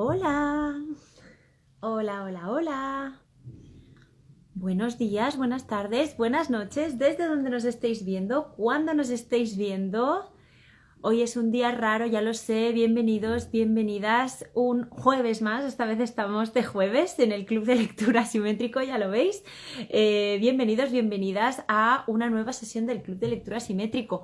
Hola, hola, hola, hola. Buenos días, buenas tardes, buenas noches, desde donde nos estéis viendo, cuándo nos estéis viendo. Hoy es un día raro, ya lo sé, bienvenidos, bienvenidas, un jueves más, esta vez estamos de jueves en el Club de Lectura Asimétrico, ya lo veis. Bienvenidos, bienvenidas a una nueva sesión del Club de Lectura Asimétrico.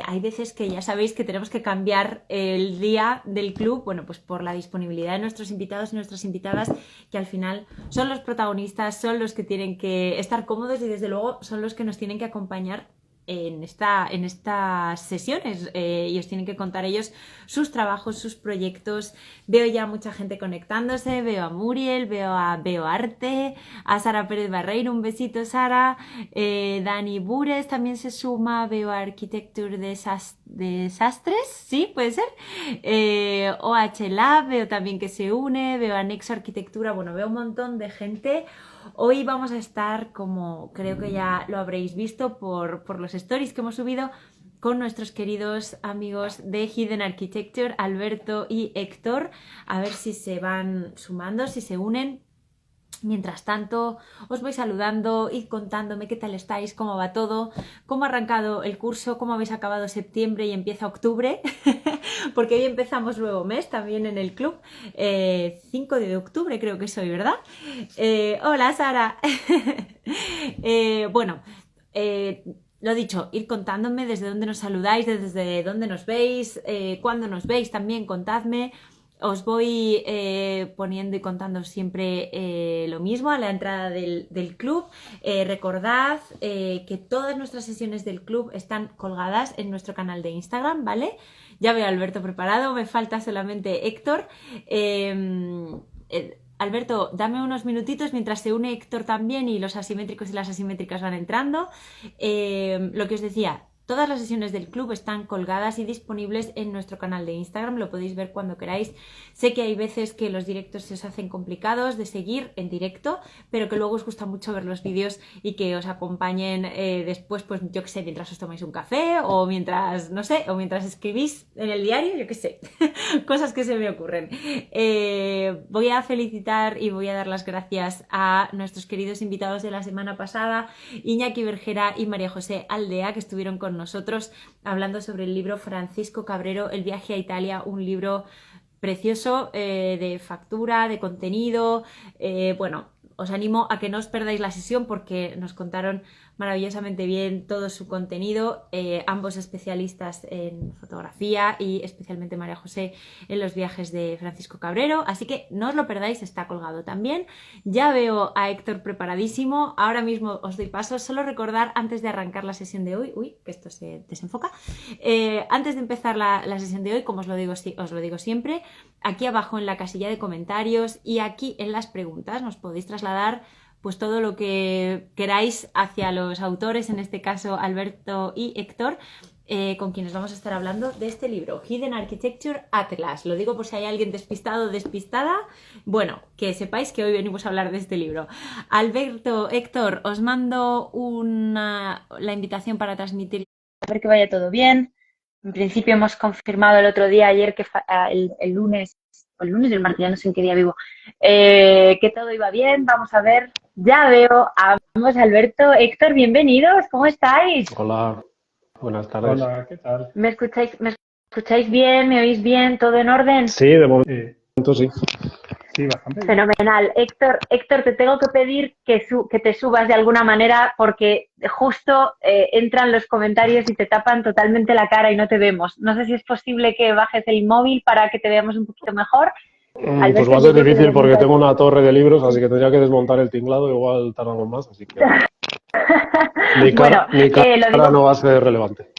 Hay veces que ya sabéis que tenemos que cambiar el día del club, bueno, pues por la disponibilidad de nuestros invitados y nuestras invitadas, que al final son los protagonistas, son los que tienen que estar cómodos y desde luego son los que nos tienen que acompañar en estas sesiones y os tienen que contar ellos sus trabajos, sus proyectos. Veo ya mucha gente conectándose, veo a Muriel, veo Arte, a Sara Pérez Barreiro, un besito Sara, Dani Bures también se suma, veo a Architecture de Sastres, sí, puede ser, OH Lab, veo también que se une, veo a Nexo Arquitectura, bueno, veo un montón de gente. Hoy vamos a estar, como creo que ya lo habréis visto por los stories que hemos subido, con nuestros queridos amigos de Hidden Architecture, Alberto y Héctor, a ver si se van sumando, si se unen. Mientras tanto, os voy saludando y contándome qué tal estáis, cómo va todo, cómo ha arrancado el curso, cómo habéis acabado septiembre y empieza octubre, porque hoy empezamos nuevo mes también en el club, 5 de octubre creo que soy, ¿verdad? Hola Sara. Bueno, lo dicho, ir contándome desde dónde nos saludáis, desde dónde nos veis, cuándo nos veis también, contadme. Os voy poniendo y contando siempre lo mismo a la entrada del club. Recordad que todas nuestras sesiones del club están colgadas en nuestro canal de Instagram, ¿vale? Ya veo a Alberto preparado, me falta solamente Héctor. Alberto, dame unos minutitos mientras se une Héctor también y los asimétricos y las asimétricas van entrando. Lo que os decía, todas las sesiones del club están colgadas y disponibles en nuestro canal de Instagram, lo podéis ver cuando queráis. Sé que hay veces que los directos se os hacen complicados de seguir en directo, pero que luego os gusta mucho ver los vídeos y que os acompañen después, pues yo qué sé, mientras os tomáis un café o mientras, no sé, o mientras escribís en el diario, yo qué sé, cosas que se me ocurren. Voy a felicitar y voy a dar las gracias a nuestros queridos invitados de la semana pasada, Iñaki Bergera y María José Aldea, que estuvieron con nosotros hablando sobre el libro Francisco Cabrero, El viaje a Italia, un libro precioso de factura, de contenido. Bueno, os animo a que no os perdáis la sesión porque nos contaron maravillosamente bien todo su contenido, ambos especialistas en fotografía y especialmente María José en los viajes de Francisco Cabrero, así que no os lo perdáis, está colgado también. Ya veo a Héctor preparadísimo, ahora mismo os doy paso, solo recordar antes de arrancar la sesión de hoy, que esto se desenfoca, antes de empezar la sesión de hoy, como os lo digo siempre, aquí abajo en la casilla de comentarios y aquí en las preguntas nos podéis trasladar pues todo lo que queráis hacia los autores, en este caso Alberto y Héctor, con quienes vamos a estar hablando de este libro, Hidden Architecture Atlas. Lo digo por si hay alguien despistado o despistada. Bueno, que sepáis que hoy venimos a hablar de este libro. Alberto, Héctor, os mando la invitación para transmitir. A ver que vaya todo bien. En principio hemos confirmado el otro día, ayer, que el lunes, o el lunes y el martes, ya no sé en qué día vivo, que todo iba bien. Vamos a ver. Ya veo a ambos, Alberto, Héctor, bienvenidos, ¿cómo estáis? Hola, buenas tardes. Hola, ¿qué tal? ¿Me escucháis bien? ¿Me oís bien? ¿Todo en orden? Sí, de momento Sí, sí. sí, bastante bien. Fenomenal. Héctor, te tengo que pedir que te subas de alguna manera porque justo entran los comentarios y te tapan totalmente la cara y no te vemos. No sé si es posible que bajes el móvil para que te veamos un poquito mejor. Pues Alberto, va a yo ser creo que difícil porque necesitas... tengo una torre de libros, así que tendría que desmontar el tinglado, igual tardamos más, así que Bueno, mi lo cara digo... no va a ser relevante.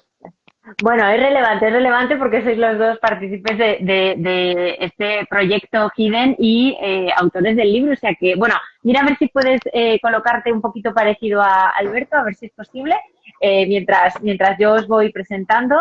Bueno, es relevante porque sois los dos partícipes de este proyecto Hidden y autores del libro. O sea que, bueno, mira a ver si puedes colocarte un poquito parecido a Alberto, a ver si es posible, mientras yo os voy presentando.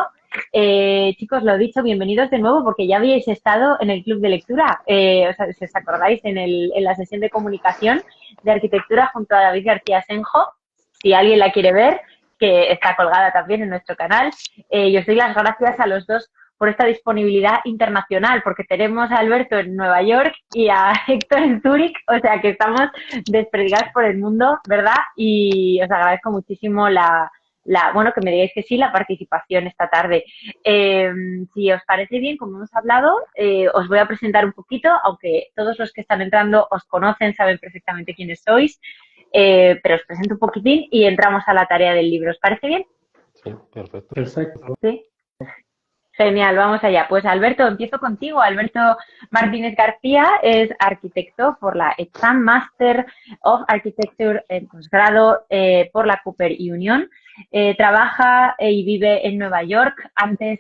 Chicos, lo dicho, bienvenidos de nuevo porque ya habíais estado en el club de lectura. O sea, si os acordáis, en la sesión de comunicación de arquitectura junto a David García Senjo, si alguien la quiere ver, que está colgada también en nuestro canal. Y os doy las gracias a los dos por esta disponibilidad internacional, porque tenemos a Alberto en Nueva York y a Héctor en Zúrich, o sea que estamos desperdigados por el mundo, ¿verdad? Y os agradezco muchísimo bueno, que me digáis que sí, la participación esta tarde. Si os parece bien, como hemos hablado, os voy a presentar un poquito, aunque todos los que están entrando os conocen, saben perfectamente quiénes sois, pero os presento un poquitín y entramos a la tarea del libro. ¿Os parece bien? Sí, perfecto. Perfecto. Sí. Genial, vamos allá. Pues Alberto, empiezo contigo. Alberto Martínez García es arquitecto por la Exam Master of Architecture en posgrado por la Cooper Union. Trabaja y vive en Nueva York. Antes,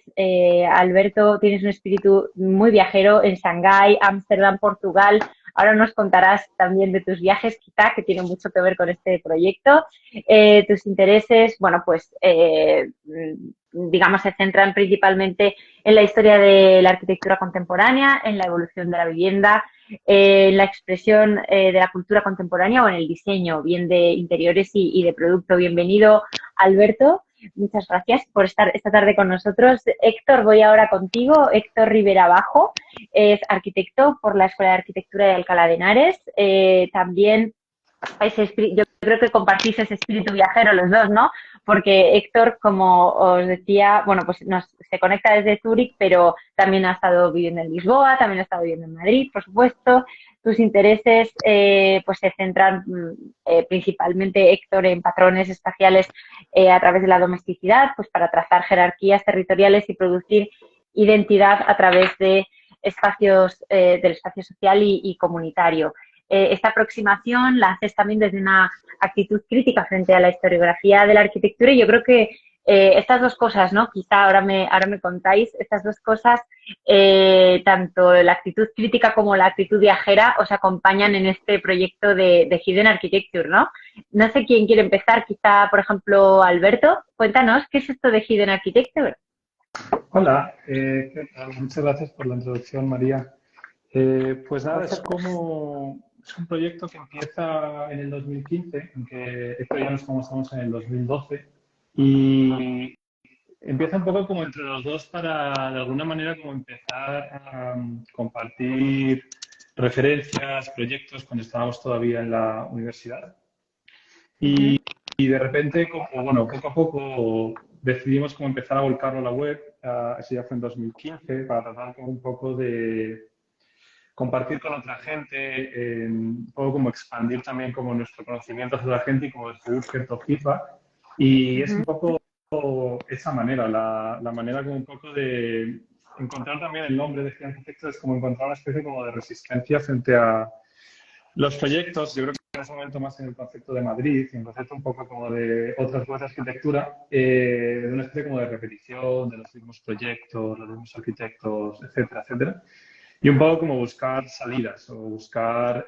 Alberto, tienes un espíritu muy viajero en Shanghái, Ámsterdam, Portugal. Ahora nos contarás también de tus viajes, quizá, que tienen mucho que ver con este proyecto. Tus intereses, bueno, pues digamos, se centran principalmente en la historia de la arquitectura contemporánea, en la evolución de la vivienda, en la expresión de la cultura contemporánea o en el diseño, bien de interiores y de producto. Bienvenido, Alberto. Muchas gracias por estar esta tarde con nosotros. Héctor, voy ahora contigo. Héctor Rivera Bajo es arquitecto por la Escuela de Arquitectura de Alcalá de Henares. También yo creo que compartís ese espíritu viajero los dos, ¿no? Porque Héctor, como os decía, bueno, pues se conecta desde Zúrich, pero también ha estado viviendo en Lisboa, también ha estado viviendo en Madrid, por supuesto. Tus intereses pues se centran principalmente, Héctor, en patrones espaciales a través de la domesticidad, pues para trazar jerarquías territoriales y producir identidad a través de espacios, del espacio social y comunitario. Esta aproximación la haces también desde una actitud crítica frente a la historiografía de la arquitectura y yo creo que estas dos cosas, ¿no? Quizá ahora me contáis, estas dos cosas, tanto la actitud crítica como la actitud viajera os acompañan en este proyecto de Hidden Architecture, ¿no? No sé quién quiere empezar, quizá, por ejemplo, Alberto. Cuéntanos, ¿qué es esto de Hidden Architecture? Hola, ¿qué tal? Muchas gracias por la introducción, María. Pues nada, es un proyecto que empieza en el 2015, aunque esto ya nos conocemos en el 2012, y empieza un poco como entre los dos para, de alguna manera, como empezar a compartir referencias, proyectos cuando estábamos todavía en la universidad. Y de repente, bueno, poco a poco decidimos como empezar a volcarlo a la web, eso ya fue en 2015, para tratar como un poco de compartir con otra gente, un poco como expandir también como nuestro conocimiento hacia la gente y como recibir cierto feedback. Y es un poco esa manera, la manera como un poco de encontrar también el nombre de Hidden Architecture, es como encontrar una especie como de resistencia frente a los proyectos. Yo creo que en ese momento más en el concepto de Madrid y en el concepto un poco como de otras cosas de arquitectura, de una especie como de repetición de los mismos proyectos, los mismos arquitectos, etcétera, etcétera. Y un poco como buscar salidas o buscar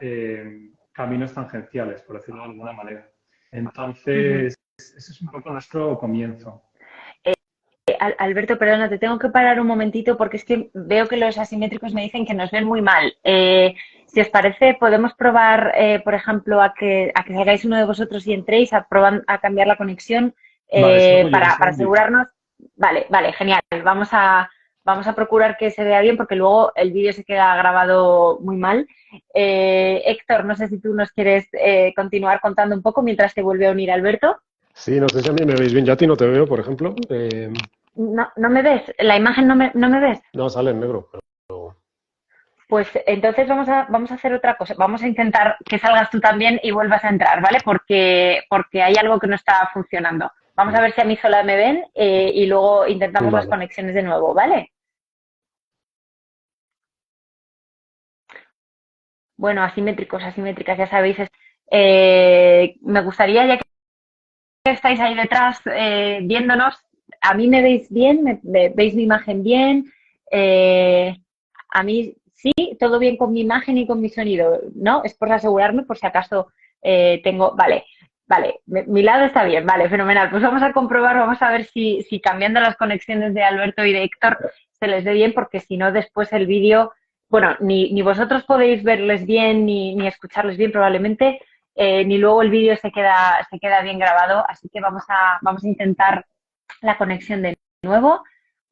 caminos tangenciales, por decirlo de alguna manera. Entonces, ese es un poco nuestro comienzo. Alberto, perdona, te tengo que parar un momentito porque es que veo que los asimétricos me dicen que nos ven muy mal. Si os parece, podemos probar, por ejemplo, a que salgáis uno de vosotros y entréis a cambiar la conexión para asegurarnos. Vale, genial. Vamos a procurar que se vea bien porque luego el vídeo se queda grabado muy mal. Héctor, no sé si tú nos quieres continuar contando un poco mientras te vuelve a unir Alberto. Sí, no sé si a mí me veis bien. Yo a ti no te veo, por ejemplo. No me ves. ¿La imagen no me ves? No, sale en negro. Pues entonces vamos a hacer otra cosa. Vamos a intentar que salgas tú también y vuelvas a entrar, ¿vale? Porque hay algo que no está funcionando. Vamos a ver si a mí sola me ven y luego intentamos las conexiones de nuevo, ¿vale? Bueno, asimétricas, ya sabéis. Me gustaría, ya que estáis ahí detrás viéndonos, a mí me veis bien, veis mi imagen bien, a mí sí, todo bien con mi imagen y con mi sonido, ¿no? Es por asegurarme por si acaso tengo, vale, mi lado está bien, vale, fenomenal. Pues vamos a comprobar, vamos a ver si cambiando las conexiones de Alberto y de Héctor se les ve bien, porque si no después el vídeo, bueno, ni vosotros podéis verles bien ni escucharles bien probablemente, ni luego el vídeo se queda bien grabado, así que vamos a intentar la conexión de nuevo.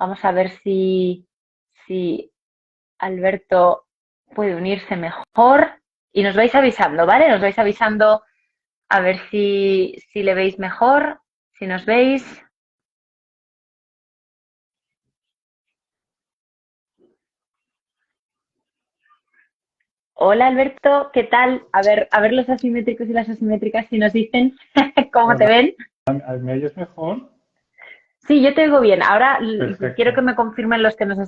Vamos a ver si Alberto puede unirse mejor. Y nos vais avisando, ¿vale? Nos vais avisando a ver si le veis mejor, si nos veis. Hola Alberto, ¿qué tal? A ver los asimétricos y las asimétricas si nos dicen cómo te Hola, ven. ¿me oyes mejor? Sí, yo te oigo bien. Ahora quiero que Perfecto. me confirmen los que nos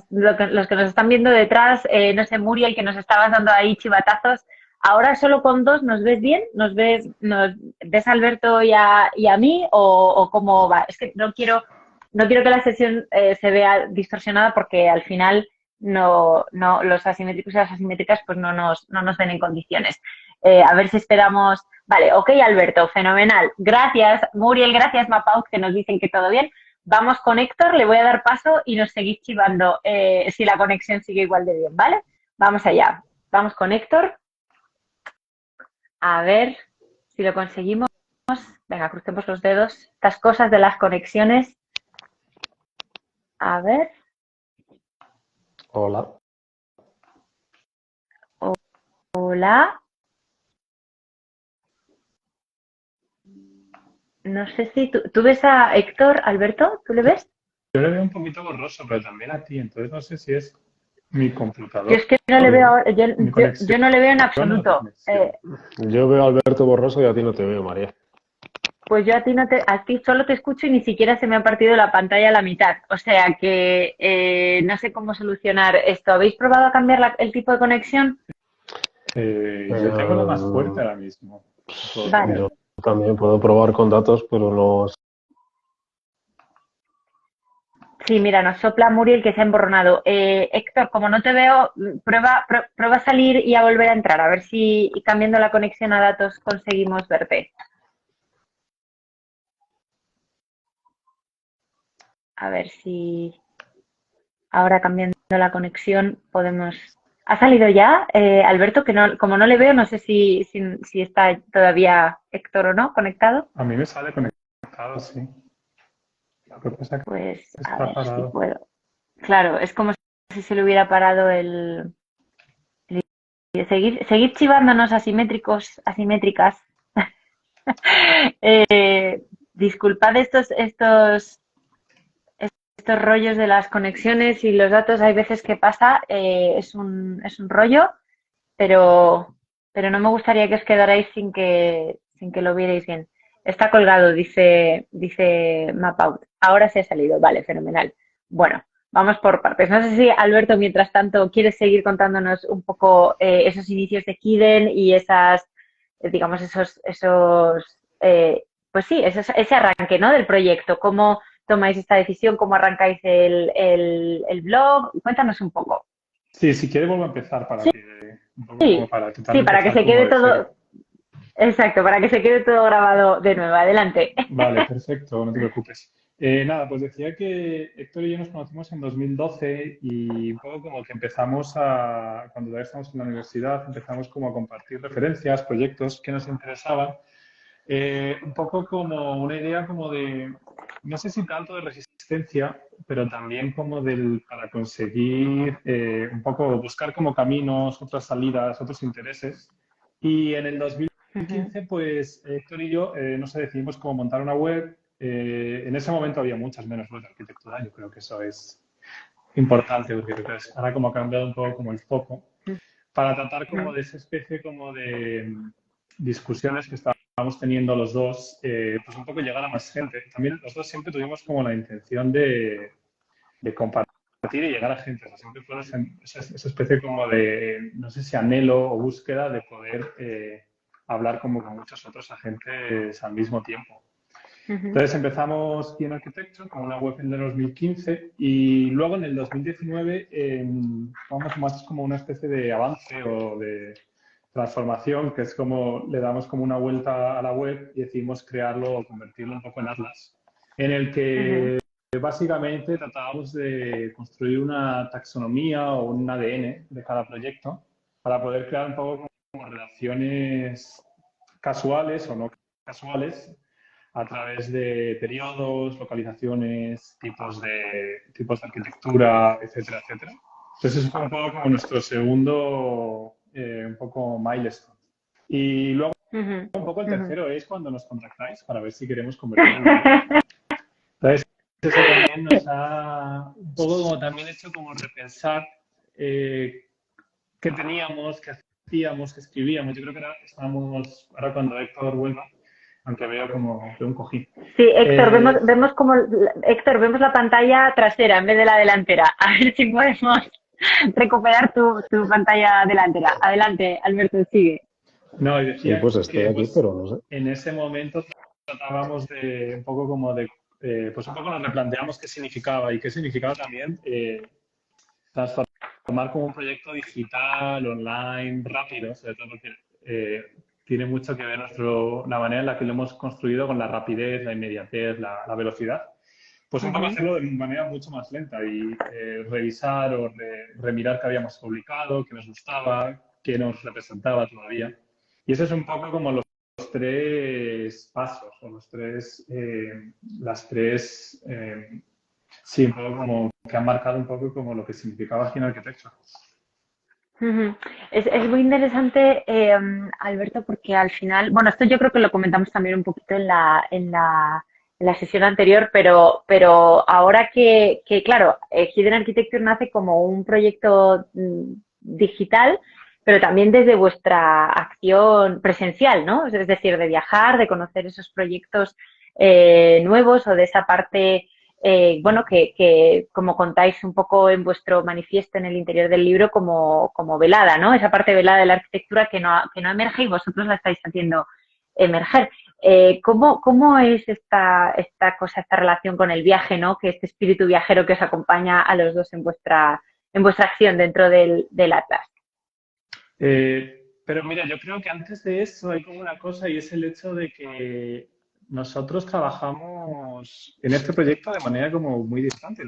están viendo detrás. No sé, Muriel, que nos estabas dando ahí chivatazos. Ahora solo con dos, ¿nos ves bien? ¿Ves a Alberto y a mí? ¿O cómo va? Es que no quiero que la sesión se vea distorsionada porque al final los asimétricos y las asimétricas pues no nos ven en condiciones. A ver si esperamos. Vale, ok, Alberto, fenomenal. Gracias, Muriel, gracias, Mapaut, que nos dicen que todo bien. Vamos con Héctor, le voy a dar paso y nos seguís chivando si la conexión sigue igual de bien, ¿vale? Vamos allá. Vamos con Héctor. A ver si lo conseguimos. Venga, crucemos los dedos. Estas cosas de las conexiones. A ver. Hola. Hola. No sé si tú ves a Héctor, Alberto, ¿tú le ves? Yo le veo un poquito borroso, pero también a ti, entonces no sé si es mi Yo computador, es que no le veo ahora, mi conexión yo no le veo en o tu absoluto. conexión. Yo veo a Alberto borroso y a ti no te veo, María. Pues yo a ti solo te escucho y ni siquiera se me ha partido la pantalla a la mitad. O sea que no sé cómo solucionar esto. ¿Habéis probado a cambiar el tipo de conexión? Yo tengo lo más fuerte Em, ahora mismo. Puedo Vale. cambiar. yo también puedo probar con datos, pero no. Sí, mira, nos sopla Muriel que se ha emborronado. Héctor, como no te veo, prueba a salir y a volver a entrar, a ver si cambiando la conexión a datos conseguimos verte. A ver si ahora cambiando la conexión podemos. ¿Ha salido ya, Alberto? Que no, como no le veo, no sé si está todavía Héctor o no conectado. A mí me sale conectado, sí. Lo que pasa es Pues que a está ver si parado. puedo. Claro, es como si se le hubiera parado seguir chivándonos asimétricos, asimétricas. Disculpad estos rollos de las conexiones y los datos, hay veces que pasa, es un rollo, pero, pero no me gustaría que os quedarais sin que lo vierais bien. Está colgado, dice Mapout. Ahora se ha salido, vale, fenomenal. Bueno, vamos por partes. No sé si Alberto, mientras tanto, quieres seguir contándonos un poco esos inicios de Kiden y digamos, pues sí, ese arranque, ¿no? Del proyecto. ¿Cómo tomáis esta decisión? ¿Cómo arrancáis el blog? Cuéntanos un poco. Sí, si quieres vuelvo a empezar para que, un poco como Sí, para intentar sí, para que empezar se como quede de cero. todo, exacto, para que se quede todo grabado de nuevo. Adelante. Vale, perfecto, no te preocupes. Nada, pues decía que Héctor y yo nos conocimos en 2012 y un poco como que cuando todavía estábamos en la universidad, empezamos como a compartir referencias, proyectos que nos interesaban. Un poco como una idea como de, no sé si tanto de resistencia, pero también como para conseguir un poco buscar como caminos, otras salidas, otros intereses. Y en el Ujú, 2015, pues Héctor y yo, no sé, decidimos cómo montar una web. En ese momento había muchas menos webs de arquitectura. Yo creo que eso es importante, porque ahora como ha cambiado un poco como el foco, para tratar como ujú, de esa especie como de discusiones que estábamos teniendo los dos, pues un poco llegar a más gente. También los dos siempre tuvimos como la intención de compartir y llegar a gente. O sea, siempre fue esa especie como de, no sé si anhelo o búsqueda de poder hablar como con muchos otros agentes al mismo tiempo. ujú, Entonces empezamos Key Architecture como una web en el 2015 y luego en el 2019 vamos más como una especie de avance o de transformación, que es como le damos como una vuelta a la web y decidimos crearlo o convertirlo un poco en Atlas, en el ujú, que básicamente tratábamos de construir una taxonomía o un ADN de cada proyecto para poder crear un poco como relaciones casuales o no casuales a través de periodos, localizaciones, tipos de arquitectura, etcétera, etcétera. Entonces, es un poco como nuestro segundo, un poco milestone. Y luego, Ujú, un poco el ujú. tercero es cuando nos contactáis para ver si queremos convertirlo en libro. Entonces, eso también nos ha un poco como también hecho como repensar qué teníamos, qué hacíamos, qué escribíamos. Yo creo que ahora cuando Héctor vuelva, aunque veo como de un cojín. Sí, Héctor, Eh, Héctor, vemos la pantalla trasera en vez de la delantera. A ver si podemos recuperar tu pantalla delantera. Adelante, Alberto, sigue. no, y Sí, decía pues estoy que aquí, pues pero no sé. en ese momento tratábamos de un poco como de, pues un poco nos replanteamos qué significaba y qué significaba también transformar como un proyecto digital, online, rápido, sobre todo porque tiene mucho que ver la manera en la que lo hemos construido con la rapidez, la inmediatez, la velocidad. Pues un poco Ujú, hacerlo de manera mucho más lenta y revisar o remirar qué habíamos publicado, qué nos gustaba, qué nos representaba todavía. Y eso es un poco como los tres pasos o las tres, sí, un poco como que han marcado un poco como lo que significaba Gin Architecture. ujú. Es muy interesante, Alberto, porque al final, bueno, esto yo creo que lo comentamos también un poquito en la sesión anterior, pero ahora que claro, Hidden Architecture nace como un proyecto digital, pero también desde vuestra acción presencial, ¿no? Es decir, de viajar, de conocer esos proyectos nuevos o de esa parte bueno, que como contáis un poco en vuestro manifiesto en el interior del libro, como velada, ¿no? Esa parte velada de la arquitectura que no emerge y vosotros la estáis haciendo emerger. ¿Cómo es esta cosa, esta relación con el viaje, ¿no? Que este espíritu viajero que os acompaña a los dos en vuestra acción dentro del Atlas? Pero mira, yo creo que antes de eso hay como una cosa y es el hecho de que nosotros trabajamos en este proyecto de manera como muy distante.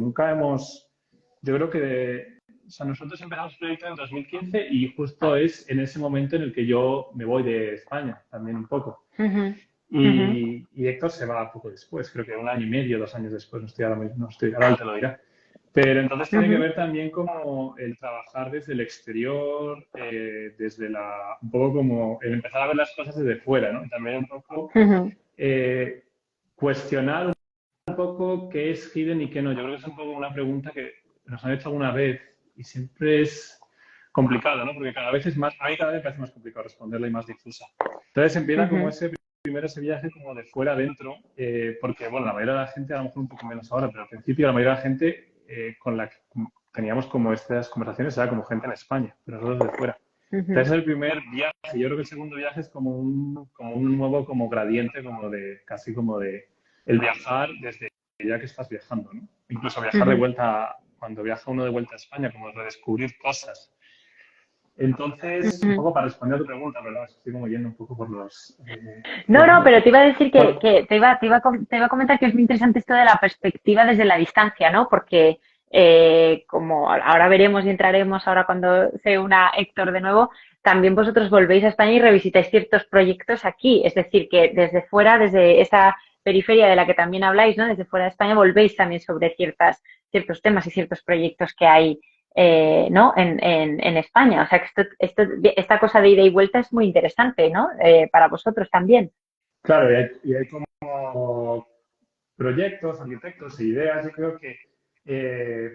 Yo creo que, o sea, nosotros empezamos el proyecto en 2015 y justo es en ese momento en el que yo me voy de España, también un poco. Ujú, ujú, Y Héctor se va poco después, creo que 1 año y medio, 2 años después, no estoy ahora mismo, no estoy, ahora él te lo dirá. Pero entonces tiene que ujú, ver también como el trabajar desde el exterior, un poco como el empezar a ver las cosas desde fuera, ¿no? Y también un poco ujú, eh, cuestionar un poco qué es hidden y qué no. Yo creo que es un poco una pregunta que nos han hecho alguna vez y siempre es complicado, ¿no? Porque cada vez a mí cada vez me parece más complicado responderla y más difusa. Entonces empieza como ujú, ese viaje como de fuera adentro, porque, bueno, la mayoría de la gente, a lo mejor un poco menos ahora, pero al principio la mayoría de la gente con la que teníamos como estas conversaciones era como gente en España, pero nosotros de fuera. ujú, Entonces el primer viaje, yo creo que el segundo viaje es como un nuevo como gradiente, casi como de el viajar desde ya que estás viajando, ¿no? Incluso viajar de ujú. vuelta, cuando viaja uno de vuelta a España, como redescubrir cosas. Entonces, un Ujú. poco para responder a tu pregunta, ¿verdad? Estoy como yendo un poco No, no, pero te iba a decir que, por- que te iba a comentar que es muy interesante esto de la perspectiva desde la distancia, ¿no? Porque como ahora veremos y entraremos ahora cuando se una Héctor de nuevo, también vosotros volvéis a España y revisitáis ciertos proyectos aquí. Es decir, que desde fuera, desde esa periferia de la que también habláis, ¿no? Desde fuera de España volvéis también sobre ciertos temas y ciertos proyectos que hay ¿no? En España. O sea, que esta cosa de ida y vuelta es muy interesante, ¿no? Para vosotros también. claro, y hay como proyectos, arquitectos e ideas, yo creo que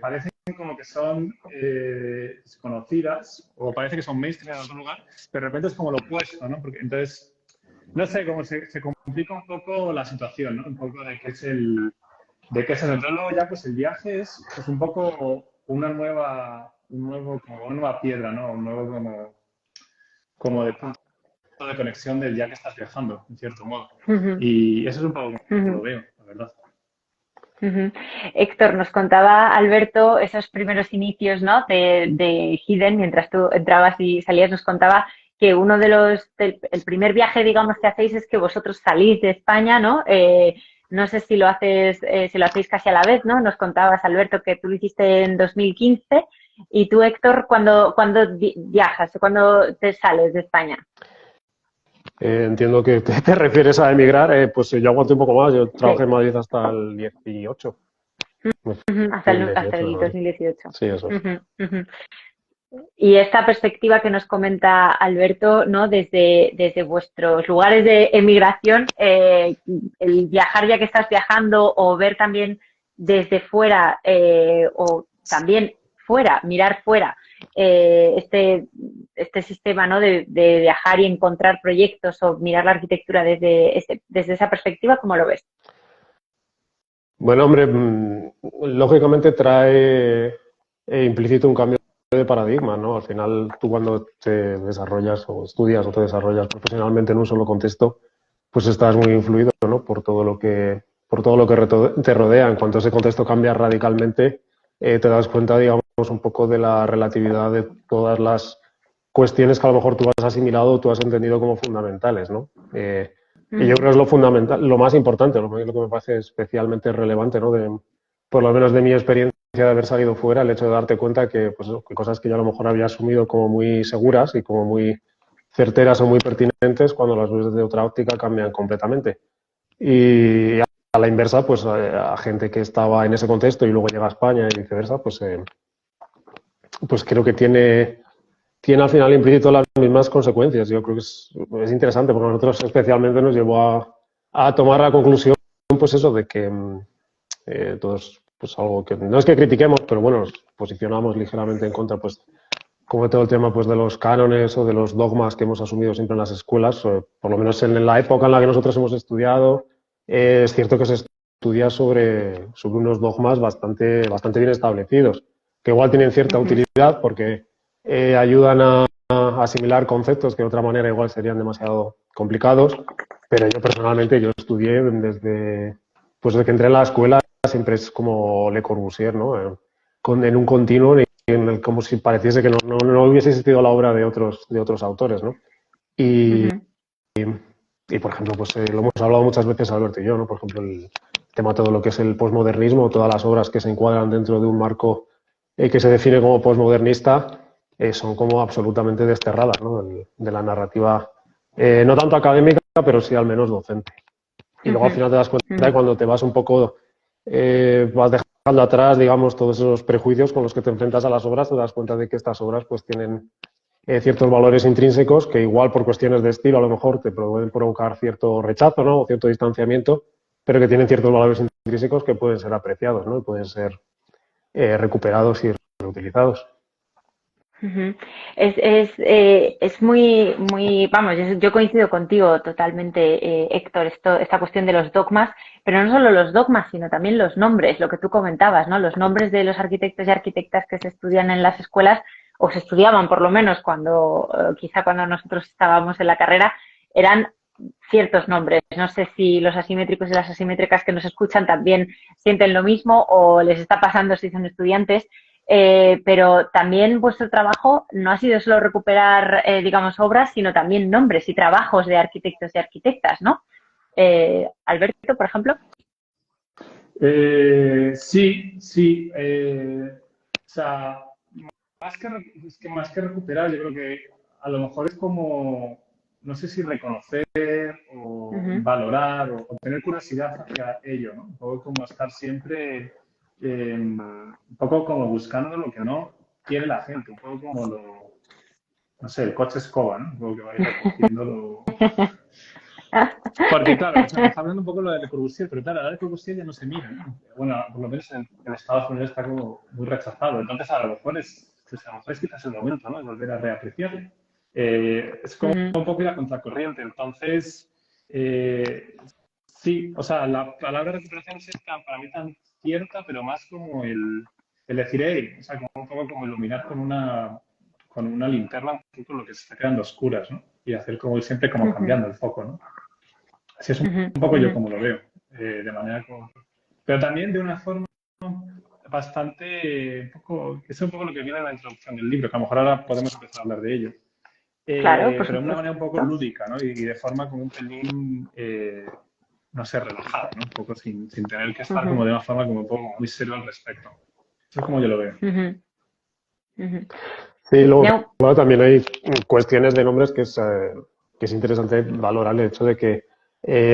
parecen como que son desconocidas o parece que son mainstream en otro lugar, pero de repente es como lo opuesto, ¿no? Porque entonces, no sé, como se complica un poco la situación, ¿no? Un poco de qué es entonces luego ya pues el viaje es pues un poco como una nueva piedra, ¿no? Un nuevo como de punto de conexión del ya que estás viajando, en cierto modo. Ujú, Y eso es un poco como lo ujú, veo, la verdad. ujú. Héctor, nos contaba Alberto esos primeros inicios, ¿no? de Hidden, mientras tú entrabas y salías, nos contaba que el primer viaje, digamos, que hacéis es que vosotros salís de España, ¿no? No sé si lo hacéis casi a la vez, ¿no? Nos contabas, Alberto, que tú lo hiciste en 2015 y tú, Héctor, ¿cuándo viajas? ¿Cuándo te sales de España? Entiendo que te refieres a emigrar. Pues yo aguanté un poco más. Yo Sí, trabajé en Madrid hasta el 18. Me hasta fui en el, hasta 18 de el Madrid. 2018. Sí, eso es. Ujú, ujú. Y esta perspectiva que nos comenta Alberto, ¿no? Desde vuestros lugares de emigración, el viajar ya que estás viajando o ver también desde fuera o también fuera, mirar fuera, este sistema, ¿no? De viajar y encontrar proyectos o mirar la arquitectura desde esa perspectiva, ¿cómo lo ves? Bueno, hombre, lógicamente trae implícito un cambio de paradigma, ¿no? Al final, tú cuando te desarrollas o estudias o te desarrollas profesionalmente en un solo contexto, pues estás muy influido, ¿no? Por todo lo que te rodea. En cuanto ese contexto cambia radicalmente, te das cuenta, digamos, un poco de la relatividad de todas las cuestiones que a lo mejor tú has asimilado o tú has entendido como fundamentales, ¿no? Y yo creo que es lo fundamental, lo más importante, lo que me parece especialmente relevante, ¿no? Por lo menos de mi experiencia de haber salido fuera, el hecho de darte cuenta que, pues eso, que cosas que yo a lo mejor había asumido como muy seguras y como muy certeras o muy pertinentes, cuando las ves desde otra óptica cambian completamente. Y a la inversa, pues a gente que estaba en ese contexto y luego llega a España y viceversa, pues creo que tiene al final implícito las mismas consecuencias. Yo creo que es interesante porque a nosotros especialmente nos llevó a tomar la conclusión, pues eso, de que todos, pues algo que no es que critiquemos, pero bueno, nos posicionamos ligeramente en contra, pues como todo el tema pues de los cánones o de los dogmas que hemos asumido siempre en las escuelas, por lo menos en la época en la que nosotros hemos estudiado, es cierto que se estudia sobre unos dogmas bastante bien establecidos, que igual tienen cierta Ujú, utilidad porque ayudan a asimilar conceptos que de otra manera igual serían demasiado complicados, pero yo personalmente yo estudié desde que entré en la escuela, siempre es como Le Corbusier, ¿no? En un continuo como si pareciese que no hubiese existido la obra de otros autores, ¿no? Y, ujú, y, por ejemplo, pues lo hemos hablado muchas veces Alberto y yo, ¿no? Por ejemplo, el tema todo lo que es el posmodernismo, todas las obras que se encuadran dentro de un marco que se define como posmodernista, son como absolutamente desterradas, ¿no? De la narrativa, no tanto académica, pero sí al menos docente. Y luego al ujú, final te das cuenta ujú, de cuando te vas un poco, vas dejando atrás, digamos, todos esos prejuicios con los que te enfrentas a las obras, te das cuenta de que estas obras pues tienen ciertos valores intrínsecos que igual por cuestiones de estilo a lo mejor te pueden provocar cierto rechazo, ¿no? O cierto distanciamiento, pero que tienen ciertos valores intrínsecos que pueden ser apreciados, ¿no? Y pueden ser recuperados y reutilizados. ujú. Es muy, muy, vamos, yo coincido contigo totalmente, Héctor, esta cuestión de los dogmas, pero no solo los dogmas, sino también los nombres, lo que tú comentabas, ¿no? Los nombres de los arquitectos y arquitectas que se estudian en las escuelas, o se estudiaban por lo menos quizá cuando nosotros estábamos en la carrera, eran ciertos nombres. No sé si los asimétricos y las asimétricas que nos escuchan también sienten lo mismo o les está pasando si son estudiantes. Pero también vuestro trabajo no ha sido solo recuperar, digamos, obras, sino también nombres y trabajos de arquitectos y arquitectas, ¿no? Alberto, por ejemplo. Sí, sí. O sea, más que recuperar, yo creo que a lo mejor es como, no sé si reconocer o Ujú, valorar o tener curiosidad hacia ello, ¿no? Un poco como estar siempre, un poco como buscando lo que no quiere la gente, un poco como no sé, el coche escoba, ¿no? Un poco que va a ir recogiendo porque, claro, o sea, me está hablando un poco lo de Le Corbusier, pero claro, ahora Le Corbusier ya no se mira, ¿no? Bueno, por lo menos en Estados Unidos está como muy rechazado. Entonces, a lo mejor pues, a lo mejor es quizás el momento, ¿no? De volver a reapreciarlo. Es como ujú, un poco la contracorriente. Entonces, sí, o sea, la palabra recuperación es para mí tan cierta, pero más como el decir, hey, o sea, como un poco como iluminar con una linterna un poco lo que se está quedando a oscuras, ¿no? Y hacer como siempre como ujú, cambiando el foco, ¿no? Así es ujú, un poco yo ujú. como lo veo, de manera como... Pero también de una forma bastante, un poco, que es un poco lo que viene en la introducción del libro, que a lo mejor ahora podemos empezar a hablar de ello. Claro, por Pero de una manera un poco supuesto. lúdica, ¿no? Y de forma como un pelín, no sé, relajada, ¿no? Un poco sin tener que estar como Ujú, de una forma como un poco muy serio al respecto. Eso es como yo lo veo. ujú, ujú. Sí, Sí, luego claro, también hay cuestiones de nombres que es, que es interesante valorar el hecho de que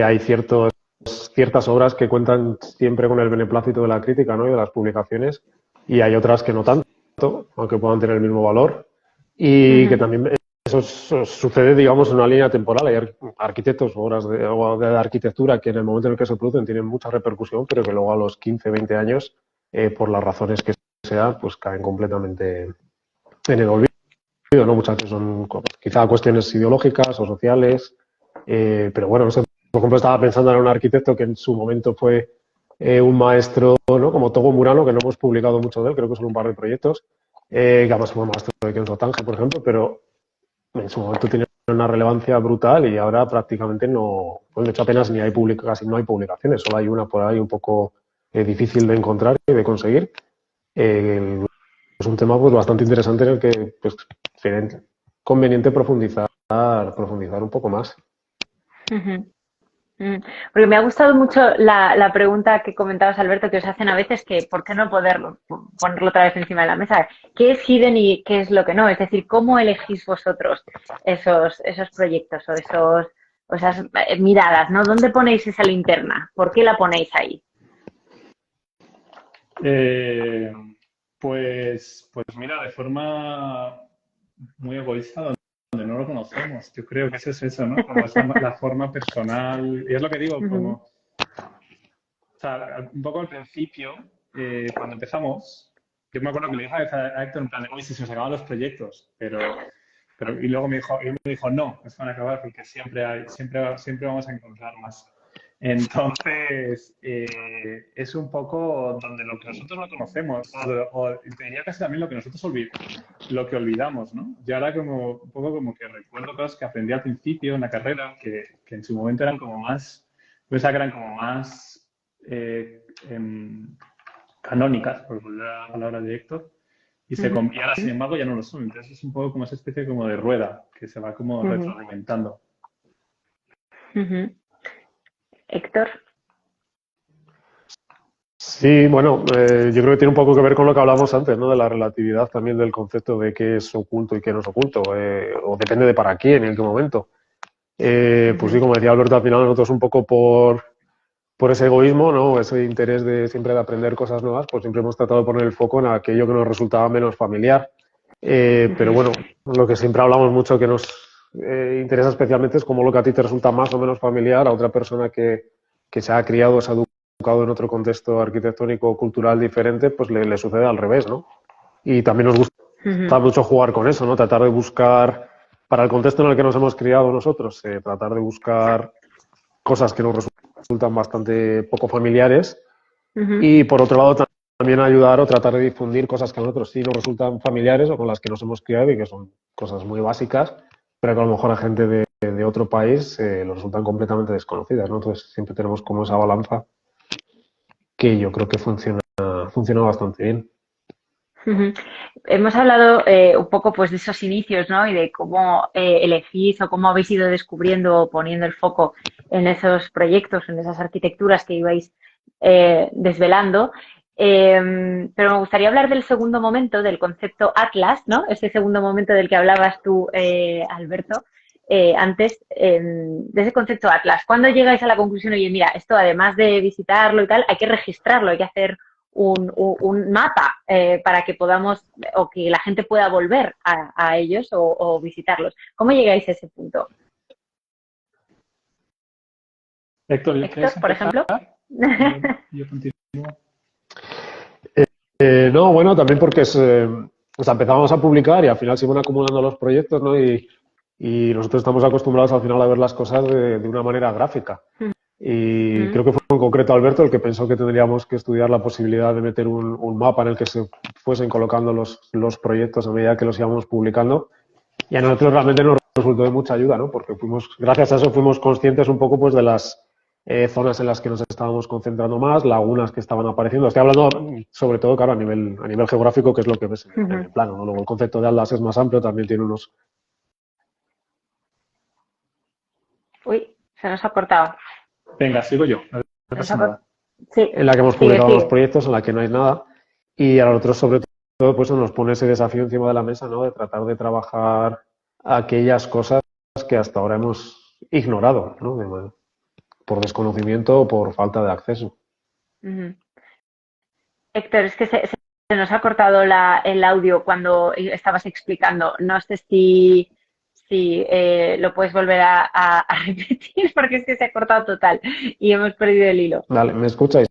hay ciertas obras que cuentan siempre con el beneplácito de la crítica, ¿no? Y de las publicaciones, y hay otras que no tanto, aunque puedan tener el mismo valor, y que también eso sucede, digamos, en una línea temporal. Hay arquitectos o obras de arquitectura que en el momento en el que se producen tienen mucha repercusión, pero que luego a los 15, 20 años, por las razones que sea, pues caen completamente en el olvido, ¿no? Muchas veces son quizá cuestiones ideológicas o sociales, pero bueno, no sé, por ejemplo, estaba pensando en un arquitecto que en su momento fue un maestro, ¿no? Como Togo Murano, que no hemos publicado mucho de él, creo que son un par de proyectos, que además fue maestro de Kenzo Tange, por ejemplo, pero en su momento tenía una relevancia brutal y ahora prácticamente no, pues de hecho apenas ni hay casi no hay publicaciones, solo hay una por ahí un poco difícil de encontrar y de conseguir. Es un tema pues bastante interesante en el que pues, sería conveniente profundizar un poco más. Porque me ha gustado mucho la pregunta que comentabas, Alberto, que os hacen a veces, que ¿por qué no ponerlo otra vez encima de la mesa? ¿Qué es hidden y qué es lo que no? Es decir, ¿cómo elegís vosotros esos proyectos o esas miradas, ¿no? ¿Dónde ponéis esa linterna? ¿Por qué la ponéis ahí? Pues mira, de forma muy egoísta, donde no lo conocemos. Yo creo que eso es eso, ¿no? Como la forma personal. Y es lo que digo, como, o sea, un poco al principio, cuando empezamos, yo me acuerdo que le dije a Héctor en plan de, uy, si se nos acaban los proyectos, y luego me dijo, no, se van a acabar porque siempre vamos a encontrar más. Entonces, es un poco donde lo que nosotros no conocemos, o te diría casi también lo que nosotros olvidamos, ¿no? Yo ahora como un poco como que recuerdo cosas que aprendí al principio en la carrera, que en su momento eran como más, pensaba que eran como más canónicas, por volver a la palabra de Héctor, y ahora, sin embargo, ya no lo son. Entonces es un poco como esa especie como de rueda que se va como retroalimentando. Héctor. Sí, bueno, yo creo que tiene un poco que ver con lo que hablamos antes, ¿no? De la relatividad también del concepto de qué es oculto y qué no es oculto, o depende de para quién y en qué momento. Pues sí, como decía Alberto, al final nosotros un poco por ese egoísmo, ¿no? Ese interés de siempre de aprender cosas nuevas, pues siempre hemos tratado de poner el foco en aquello que nos resultaba menos familiar. Pero bueno, lo que siempre hablamos mucho que nos interesa especialmente es cómo lo que a ti te resulta más o menos familiar a otra persona que se ha criado, se ha educado en otro contexto arquitectónico o cultural diferente, pues le sucede al revés, ¿no? Y también nos gusta mucho jugar con eso, ¿no? Tratar de buscar, para el contexto en el que nos hemos criado nosotros, tratar de buscar cosas que nos resultan bastante poco familiares y por otro lado también ayudar o tratar de difundir cosas que a nosotros sí nos resultan familiares o con las que nos hemos criado y que son cosas muy básicas, pero que a lo mejor a gente de otro país lo resultan completamente desconocidas, ¿no? Entonces siempre tenemos como esa balanza que yo creo que funciona bastante bien. Hemos hablado un poco pues de esos inicios, ¿no? Y de cómo elegís o cómo habéis ido descubriendo o poniendo el foco en esos proyectos, en esas arquitecturas que ibais desvelando. Pero me gustaría hablar del segundo momento, del concepto Atlas, ¿no? Ese segundo momento del que hablabas tú, Alberto, antes, de ese concepto Atlas. ¿Cuándo llegáis a la conclusión, oye, mira, esto además de visitarlo y tal, hay que registrarlo, hay que hacer un mapa para que podamos o que la gente pueda volver a ellos o visitarlos? ¿Cómo llegáis a ese punto? Héctor, por ejemplo. Yo continúo. No, bueno, también porque empezamos a publicar y al final se iban acumulando los proyectos, ¿no? Y nosotros estamos acostumbrados al final a ver las cosas de una manera gráfica. Y creo que fue en concreto Alberto el que pensó que tendríamos que estudiar la posibilidad de meter un mapa en el que se fuesen colocando los proyectos a medida que los íbamos publicando. Y a nosotros realmente nos resultó de mucha ayuda, ¿no? Porque gracias a eso fuimos conscientes un poco pues de las zonas en las que nos estábamos concentrando más, lagunas que estaban apareciendo. Estoy hablando sobre todo, claro, a nivel geográfico, que es lo que ves en el plano, ¿no? Luego el concepto de Atlas es más amplio, también tiene unos... Uy, se nos ha cortado. Venga, sigo yo. No pasa nada. Sí. En la que hemos publicado los proyectos, en la que no hay nada. Y a nosotros, sobre todo, pues nos pone ese desafío encima de la mesa, ¿no? De tratar de trabajar aquellas cosas que hasta ahora hemos ignorado, ¿no? Por desconocimiento o por falta de acceso. Ujú. Héctor, es que se nos ha cortado el audio cuando estabas explicando. No sé si lo puedes volver a repetir porque es que se ha cortado total y hemos perdido el hilo. Vale, ¿me escucháis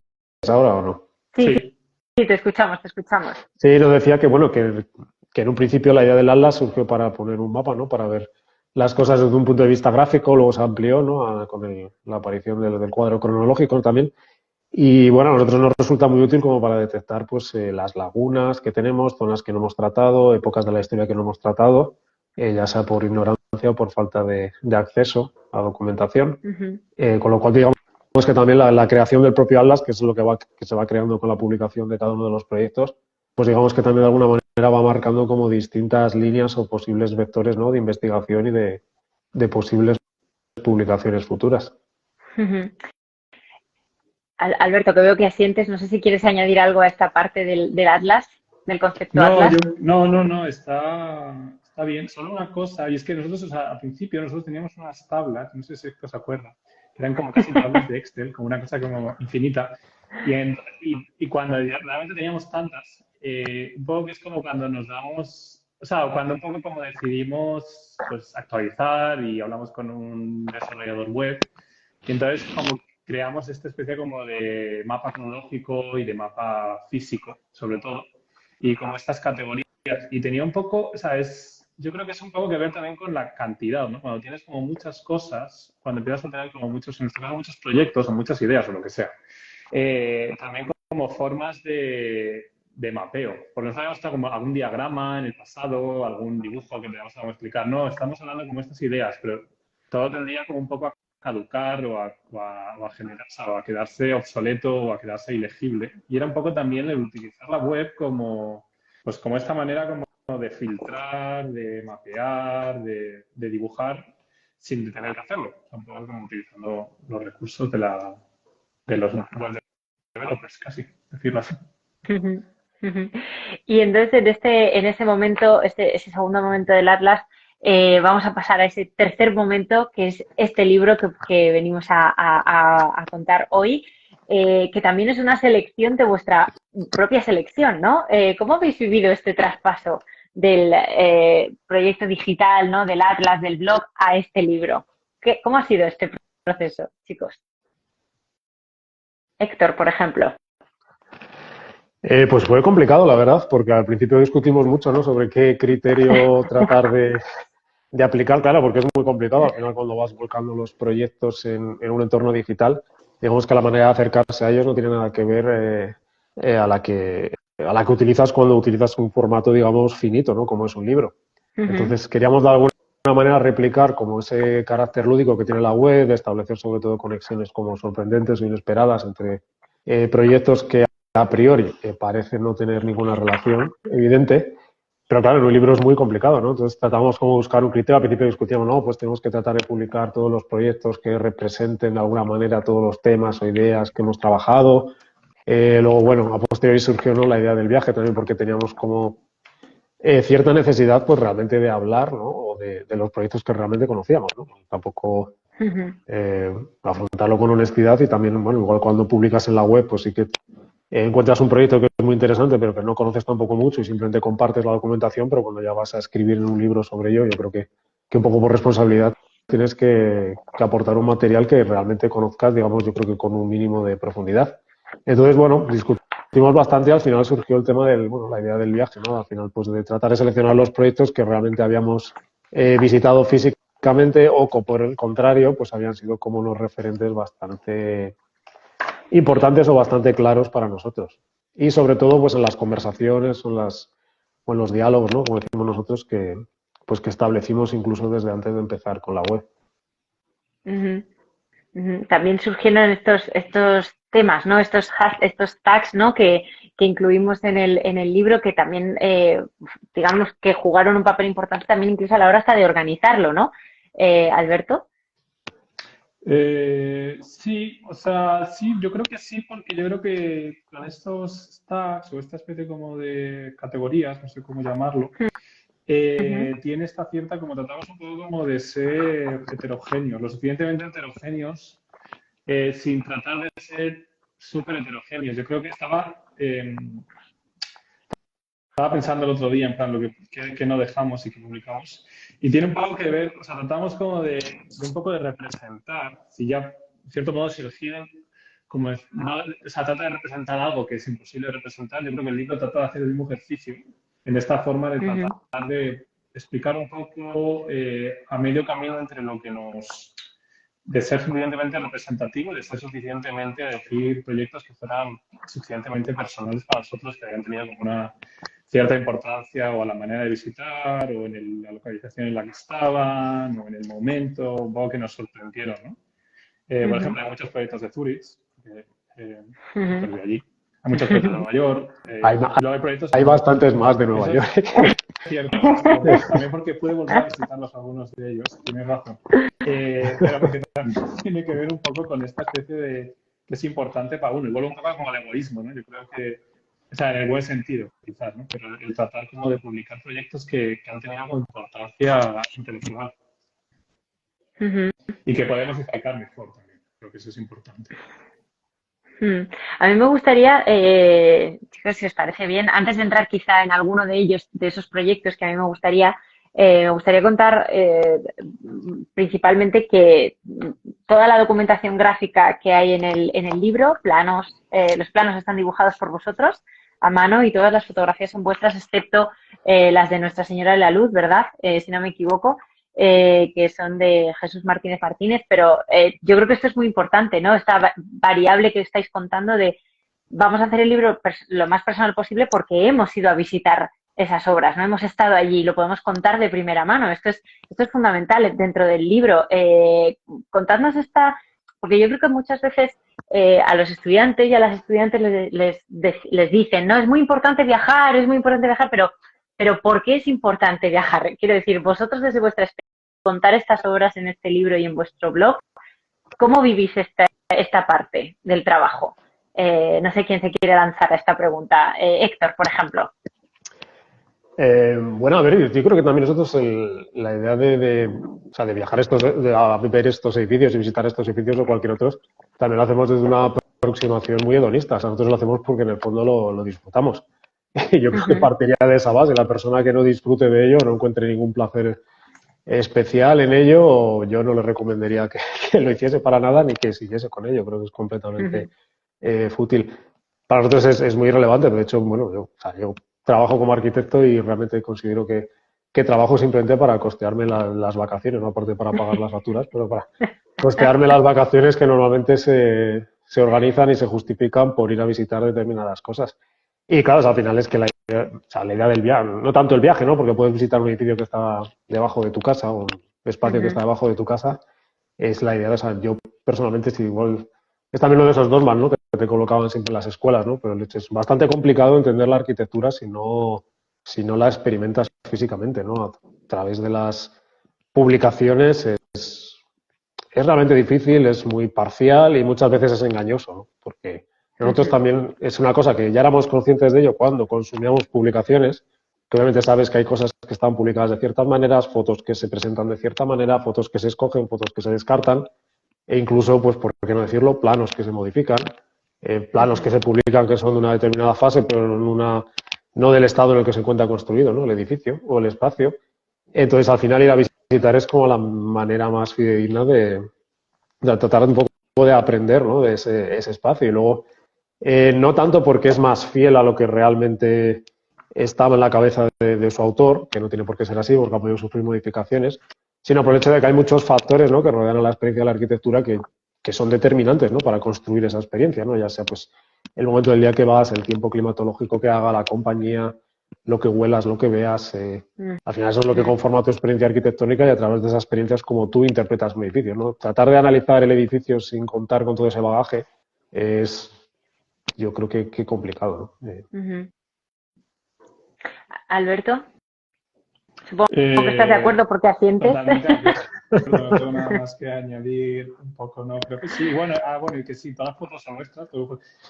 ahora o no? Sí, sí, Sí. sí, te escuchamos, te escuchamos. Sí, nos decía que, bueno, que en un principio la idea del Atlas surgió para poner un mapa, ¿no? Para ver las cosas desde un punto de vista gráfico, luego se amplió, ¿no? Con la aparición del cuadro cronológico también. Y bueno, a nosotros nos resulta muy útil como para detectar pues las lagunas que tenemos, zonas que no hemos tratado, épocas de la historia que no hemos tratado, ya sea por ignorancia o por falta de acceso a documentación. Ujú, Con lo cual, digamos que también la creación del propio Atlas, que es lo que se va creando con la publicación de cada uno de los proyectos, pues digamos que también de alguna manera va marcando como distintas líneas o posibles vectores, ¿no? De investigación y de posibles publicaciones futuras. ujú. Alberto, que veo que asientes, no sé si quieres añadir algo a esta parte del Atlas, del concepto No, Atlas. no, está bien. Solo una cosa, y es que nosotros, o sea, al principio nosotros teníamos unas tablas, no sé si esto se acuerda, que eran como casi tablas de Excel, como una cosa como infinita. Y cuando realmente teníamos tantas, un poco que es como cuando nos damos, o sea, cuando un poco como decidimos pues actualizar y hablamos con un desarrollador web, y entonces como creamos esta especie como de mapa cronológico y de mapa físico, sobre todo, y como estas categorías. Y tenía un poco, o sea, yo creo que es un poco que ver también con la cantidad, ¿no? Cuando tienes como muchas cosas, cuando empiezas a tener como muchos, en este caso, muchos proyectos o muchas ideas o lo que sea, también como formas de mapeo. Porque nos habíamos estado como algún diagrama en el pasado, algún dibujo que teníamos que explicar. No, estamos hablando como estas ideas, pero todo tendría como un poco a caducar o a generarse, o a quedarse obsoleto o a quedarse ilegible. Y era un poco también el utilizar la web como, pues como esta manera como de filtrar, de mapear, de dibujar sin tener que hacerlo. O sea, un poco como utilizando los recursos de los web developers, casi, decirlo así. Ujú, ujú. Y entonces en ese momento, ese segundo momento del Atlas, vamos a pasar a ese tercer momento, que es este libro que venimos a contar hoy, que también es una selección de vuestra propia selección, ¿no? ¿Cómo habéis vivido este traspaso del proyecto digital, ¿no? Del Atlas, del blog, a este libro? ¿Cómo ha sido este proceso, chicos? Héctor, por ejemplo. Pues fue complicado, la verdad, porque al principio discutimos mucho, ¿no? Sobre qué criterio tratar de aplicar, claro, porque es muy complicado. Al final, cuando vas volcando los proyectos en un entorno digital, digamos que la manera de acercarse a ellos no tiene nada que ver a la que utilizas cuando utilizas un formato, digamos, finito, ¿no? Como es un libro. Ujú, Entonces, queríamos de alguna manera replicar como ese carácter lúdico que tiene la web, establecer sobre todo conexiones como sorprendentes o inesperadas entre proyectos que a priori parecen no tener ninguna relación evidente, pero claro, en un libro es muy complicado, ¿no? Entonces tratamos como buscar un criterio. Al principio discutíamos, no, pues tenemos que tratar de publicar todos los proyectos que representen de alguna manera todos los temas o ideas que hemos trabajado. Luego, bueno, a posteriori surgió, ¿no?, la idea del viaje también porque teníamos como cierta necesidad pues realmente de hablar, ¿no?, o de los proyectos que realmente conocíamos, ¿no? Tampoco ujú, afrontarlo con honestidad y también, bueno, igual cuando publicas en la web, pues sí que encuentras un proyecto que es muy interesante, pero que no conoces tampoco mucho y simplemente compartes la documentación, pero cuando ya vas a escribir en un libro sobre ello, yo creo que un poco por responsabilidad tienes que aportar un material que realmente conozcas, digamos, yo creo que con un mínimo de profundidad. Entonces, bueno, discutimos bastante y al final surgió el tema la idea del viaje, ¿no? Al final, pues de tratar de seleccionar los proyectos que realmente habíamos visitado físicamente o que por el contrario, pues habían sido como unos referentes bastante importantes o bastante claros para nosotros. Y sobre todo, pues en las conversaciones o en los diálogos, ¿no?, como decimos nosotros, que establecimos incluso desde antes de empezar con la web. ujú. Ujú. También surgieron estos temas, ¿no? Estos tags, ¿no? Que incluimos en el libro, que también, digamos, que jugaron un papel importante también incluso a la hora hasta de organizarlo, ¿no? Alberto. Sí, o sea, sí, yo creo que sí, porque yo creo que con estos tags o esta especie como de categorías, no sé cómo llamarlo, tiene esta cierta, como tratamos un poco como de ser heterogéneos, lo suficientemente heterogéneos, sin tratar de ser súper heterogéneos. Yo creo que estaba pensando el otro día, en plan, que no dejamos y que publicamos. Y tiene un poco que ver, o sea, tratamos como de un poco de representar, si ya, en cierto modo, si deciden, como no, o sea, trata de representar algo que es imposible de representar. Yo creo que el libro trata de hacer el mismo ejercicio en esta forma de tratar de explicar un poco a medio camino entre lo que de ser suficientemente representativo, de ser suficientemente elegir proyectos que fueran suficientemente personales para nosotros, que hayan tenido como una cierta importancia o a la manera de visitar o en la localización en la que estaban o en el momento, un poco que nos sorprendieron, ¿no? Por ejemplo, hay muchos proyectos de Zurich, pues de allí. Hay muchos proyectos de Nueva York. Luego hay proyectos hay bastantes más de Nueva York. Es cierto, también porque pude volver a visitarlos algunos de ellos, tienes razón. Pero porque también tiene que ver un poco con esta especie de que es importante para uno. Y vuelve un poco como al egoísmo, ¿no? Yo creo que, o sea, en el buen sentido, quizás, ¿no? Pero el tratar como de publicar proyectos que han tenido algo de importancia intelectual. Y que podemos explicar mejor también. Creo que eso es importante. A mí me gustaría, chicos, si os parece bien, antes de entrar quizá en alguno de ellos, de esos proyectos que a mí me gustaría contar principalmente que toda la documentación gráfica que hay en el libro, los planos están dibujados por vosotros a mano y todas las fotografías son vuestras, excepto las de Nuestra Señora de la Luz, ¿verdad? Si no me equivoco. Que son de Jesús Martínez Martínez, pero yo creo que esto es muy importante, ¿no? Esta variable que estáis contando de vamos a hacer el libro lo más personal posible porque hemos ido a visitar esas obras, ¿no? Hemos estado allí y lo podemos contar de primera mano. Esto es fundamental dentro del libro. Contadnos porque yo creo que muchas veces a los estudiantes y a las estudiantes les dicen, no, es muy importante viajar, pero ¿por qué es importante viajar? Quiero decir, vosotros desde vuestra experiencia, contar estas obras en este libro y en vuestro blog, ¿cómo vivís esta parte del trabajo? No sé quién se quiere lanzar a esta pregunta. Héctor, por ejemplo. Bueno, a ver, yo creo que también nosotros la idea o sea, de viajar a ver estos edificios y visitar estos edificios o cualquier otro, también lo hacemos desde una aproximación muy hedonista. O sea, nosotros lo hacemos porque en el fondo lo disfrutamos. Y yo creo que partiría de esa base. La persona que no disfrute de ello, no encuentre ningún placer especial en ello, o yo no le recomendaría que lo hiciese para nada ni que siguiese con ello. Creo que es completamente fútil. Para nosotros es muy relevante. De hecho, bueno, yo trabajo como arquitecto y realmente considero que trabajo simplemente para costearme las vacaciones, no aparte para pagar las facturas, pero para costearme las vacaciones que normalmente se organizan y se justifican por ir a visitar determinadas cosas. Y claro, al final es que la idea del viaje, no tanto el viaje, ¿no? Porque puedes visitar un edificio que está debajo de tu casa o un espacio que está debajo de tu casa, es la idea. O sea, yo personalmente, si igual, es también uno de esos dogmas, ¿no? Que te colocaban siempre en las escuelas, ¿no? Pero es bastante complicado entender la arquitectura si no la experimentas físicamente, ¿no? A través de las publicaciones es realmente difícil, es muy parcial y muchas veces es engañoso, ¿no? Porque nosotros también es una cosa que ya éramos conscientes de ello cuando consumíamos publicaciones, que obviamente sabes que hay cosas que están publicadas de ciertas maneras, fotos que se presentan de cierta manera, fotos que se escogen, fotos que se descartan, e incluso, pues por qué no decirlo, planos que se modifican, planos que se publican que son de una determinada fase, pero no del estado en el que se encuentra construido, ¿no? El edificio o el espacio. Entonces, al final, ir a visitar es como la manera más fidedigna de tratar un poco de aprender, ¿no? De ese espacio. Y luego, no tanto porque es más fiel a lo que realmente estaba en la cabeza de su autor, que no tiene por qué ser así, porque ha podido sufrir modificaciones, sino por el hecho de que hay muchos factores, ¿no? Que rodean a la experiencia de la arquitectura que son determinantes, ¿no? Para construir esa experiencia, ¿no? Ya sea pues el momento del día que vas, el tiempo climatológico que haga, la compañía, lo que huelas, lo que veas. Al final eso es lo que conforma tu experiencia arquitectónica y a través de esas experiencias como tú interpretas un edificio, ¿no? Tratar de analizar el edificio sin contar con todo ese bagaje es, yo creo que complicado, ¿no? Alberto, supongo que estás de acuerdo porque asientes. Totalmente de acuerdo. No tengo nada más que añadir un poco, no, creo que sí. Bueno, y que sí, todas las fotos son nuestras,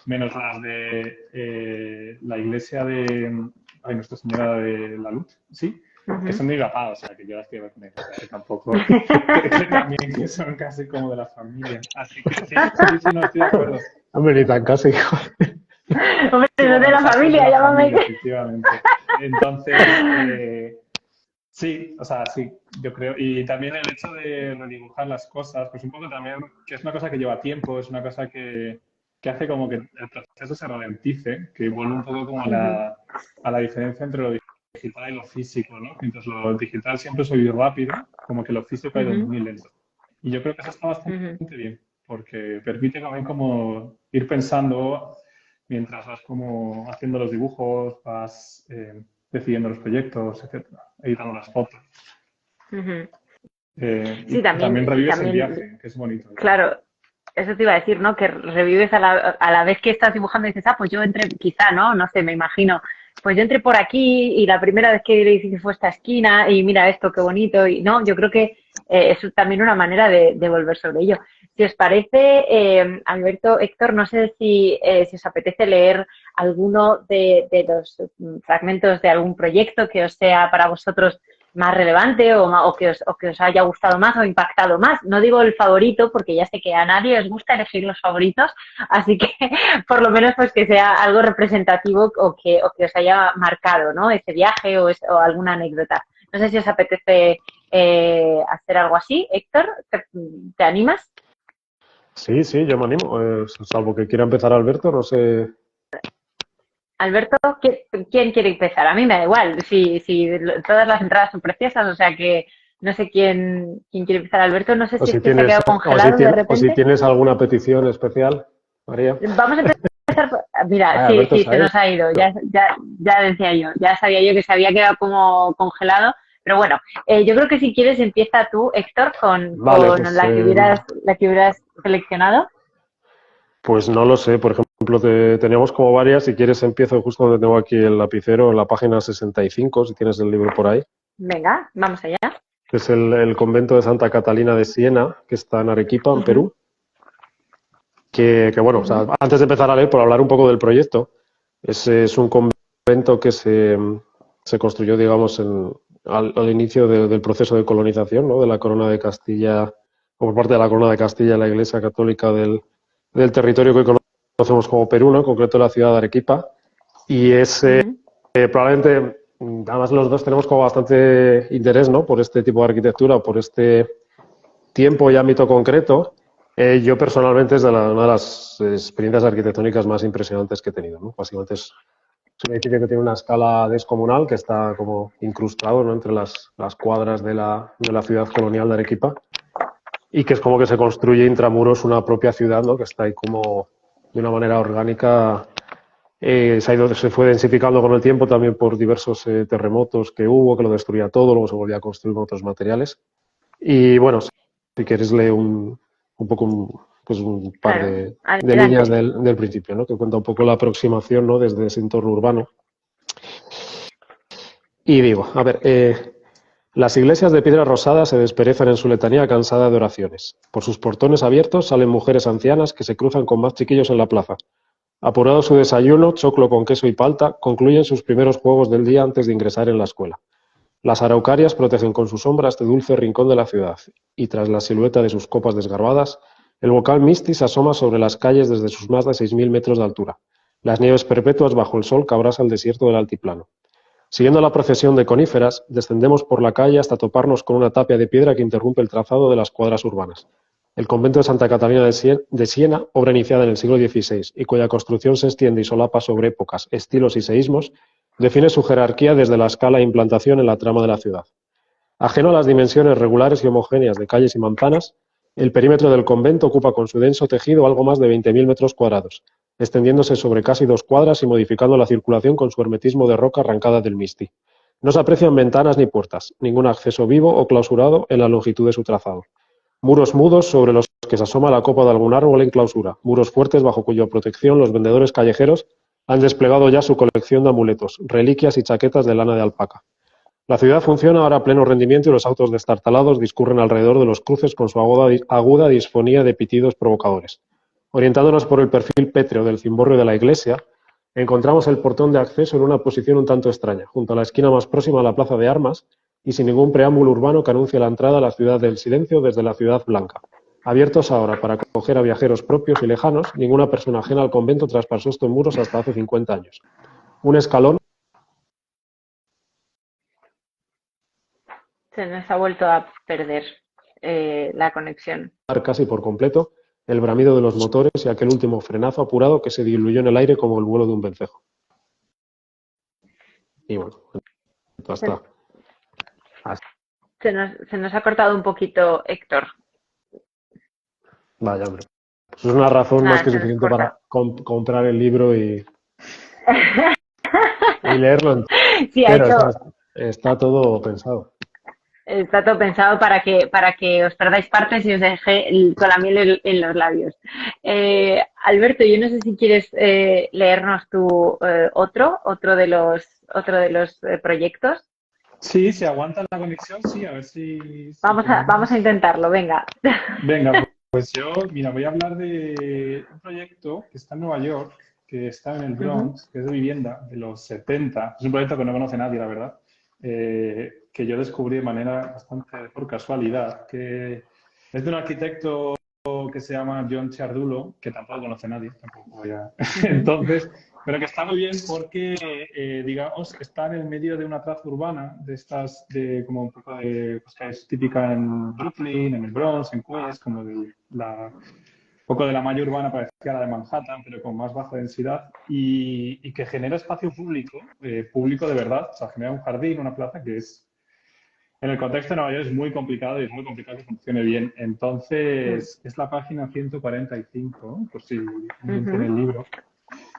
menos las de la iglesia de Nuestra Señora de la Luz, ¿sí? que son de mi papá, o sea, que yo las quiero con ellos, o sea, que tampoco, que también que son casi como de la familia. Así que sí, no estoy de acuerdo. Hombre, ni tan casi. Hombre, Sí, no de bueno, la exacto, familia, de la llámame. familia, efectivamente. Entonces, sí, o sea, sí, yo creo. Y también el hecho de redibujar las cosas, pues un poco también, que es una cosa que lleva tiempo, es una cosa que hace como que el proceso se ralentice, que vuelve un poco como a la diferencia entre lo digital y lo físico, ¿no? Mientras lo digital siempre es muy rápido, como que lo físico ha ido muy lento. Y yo creo que eso está bastante bien, porque permite también como ir pensando mientras vas como haciendo los dibujos, vas decidiendo los proyectos, etcétera, editando las fotos. Sí, Y también revives el viaje, que es bonito. Claro, eso te iba a decir, ¿no? Que revives a la vez que estás dibujando y dices, pues yo entré, quizá, ¿no? No sé, me imagino. Pues yo entré por aquí y la primera vez que le hice fue esta esquina y mira esto, qué bonito. Y no, yo creo que es también una manera de volver sobre ello. Si os parece, Alberto, Héctor, no sé si os apetece leer alguno de los fragmentos de algún proyecto que os sea para vosotros más relevante o que os haya gustado más o impactado más. No digo el favorito porque ya sé que a nadie os gusta elegir los favoritos, así que por lo menos pues que sea algo representativo o que os haya marcado, ¿no? Ese viaje o alguna anécdota. No sé si os apetece hacer algo así. Héctor, ¿te animas? Sí, yo me animo. Salvo que quiera empezar Alberto, no sé. Alberto, ¿quién quiere empezar? A mí me da igual, si todas las entradas son preciosas, o sea que no sé quién quiere empezar. Alberto, no sé si es que se ha quedado congelado de repente. O si tienes alguna petición especial, María. Vamos a empezar. Mira, sí, Alberto se nos ha ido, ya decía yo, ya sabía yo que se había quedado como congelado, pero bueno, yo creo que si quieres empieza tú, Héctor, con Pues, la que hubieras seleccionado. Pues no lo sé, por ejemplo, teníamos como varias, si quieres empiezo justo donde tengo aquí el lapicero, en la página 65, si tienes el libro por ahí. Venga, vamos allá. Que es el convento de Santa Catalina de Siena, que está en Arequipa, en Perú. Que bueno, o sea, antes de empezar a leer, por hablar un poco del proyecto, es un convento que se construyó, digamos, al inicio del proceso de colonización, ¿no? De la Corona de Castilla, o por parte de la Corona de Castilla, la Iglesia Católica del territorio que hoy conocemos como Perú, ¿no? En concreto la ciudad de Arequipa. Y es probablemente, además los dos tenemos como bastante interés, ¿no? Por este tipo de arquitectura, por este tiempo y ámbito concreto. Yo personalmente es una de las experiencias arquitectónicas más impresionantes que he tenido, ¿no? Básicamente es un edificio que tiene una escala descomunal, que está como incrustado, ¿no? Entre las cuadras de la ciudad colonial de Arequipa, y que es como que se construye intramuros una propia ciudad, ¿no? Que está ahí como de una manera orgánica. Se fue densificando con el tiempo también por diversos terremotos que hubo, que lo destruía todo, luego se volvía a construir con otros materiales. Y bueno, si quieres lee un poco pues un par de líneas del principio, ¿no? Que cuenta un poco la aproximación, ¿no? Desde ese entorno urbano. Y digo, a ver, las iglesias de piedra rosada se desperezan en su letanía cansada de oraciones. Por sus portones abiertos salen mujeres ancianas que se cruzan con más chiquillos en la plaza. Apurado su desayuno, choclo con queso y palta, concluyen sus primeros juegos del día antes de ingresar en la escuela. Las araucarias protegen con su sombra este dulce rincón de la ciudad, y tras la silueta de sus copas desgarbadas, el volcán Misti se asoma sobre las calles desde sus más de 6.000 metros de altura. Las nieves perpetuas bajo el sol que abrasa el desierto del altiplano. Siguiendo la procesión de coníferas, descendemos por la calle hasta toparnos con una tapia de piedra que interrumpe el trazado de las cuadras urbanas. El convento de Santa Catalina de Siena, obra iniciada en el siglo XVI y cuya construcción se extiende y solapa sobre épocas, estilos y seísmos, define su jerarquía desde la escala e implantación en la trama de la ciudad. Ajeno a las dimensiones regulares y homogéneas de calles y manzanas, el perímetro del convento ocupa con su denso tejido algo más de 20.000 metros cuadrados, extendiéndose sobre casi 2 cuadras y modificando la circulación con su hermetismo de roca arrancada del Misti. No se aprecian ventanas ni puertas, ningún acceso vivo o clausurado en la longitud de su trazado. Muros mudos sobre los que se asoma la copa de algún árbol en clausura, muros fuertes bajo cuya protección los vendedores callejeros han desplegado ya su colección de amuletos, reliquias y chaquetas de lana de alpaca. La ciudad funciona ahora a pleno rendimiento y los autos destartalados discurren alrededor de los cruces con su aguda disfonía de pitidos provocadores. Orientándonos por el perfil pétreo del cimborrio de la iglesia, Encontramos el portón de acceso en una posición un tanto extraña, junto a la esquina más próxima a la plaza de armas y sin ningún preámbulo urbano que anuncie la entrada a la ciudad del silencio desde la ciudad blanca. Abiertos ahora para acoger a viajeros propios y lejanos, ninguna persona ajena al convento traspasó estos muros hasta hace 50 años. Un escalón. Se nos ha vuelto a perder la conexión. Casi por completo, el bramido de los motores y aquel último frenazo apurado que se diluyó en el aire como el vuelo de un vencejo. Y bueno, ya está. Se nos ha cortado un poquito, Héctor. Vaya, hombre. Pues es una razón más que suficiente para comprar el libro y leerlo. Sí, está todo pensado. Está todo pensado para que os perdáis partes y os deje con la miel en los labios. Alberto, yo no sé si quieres leernos tú otro de los proyectos. Sí, si aguanta la conexión, sí, a ver si vamos a intentarlo, venga. Venga, pues yo, mira, voy a hablar de un proyecto que está en Nueva York, que está en el Bronx, que es de vivienda de los 70. Es un proyecto que no conoce nadie, la verdad. Que yo descubrí de manera bastante por casualidad, que es de un arquitecto que se llama John Ciardulo, que tampoco conoce nadie, tampoco voy a... Entonces, pero que está muy bien porque, digamos, está en el medio de una traza urbana de estas, como un poco de, pues que es típica en Brooklyn, en el Bronx, en Queens, como de un poco de la malla urbana parecida a la de Manhattan, pero con más baja densidad, y que genera espacio público, público de verdad, o sea, genera un jardín, una plaza que es, en el contexto de Nueva York es muy complicado y es muy complicado que funcione bien. Entonces, es la página 145, por si alguien tiene el libro.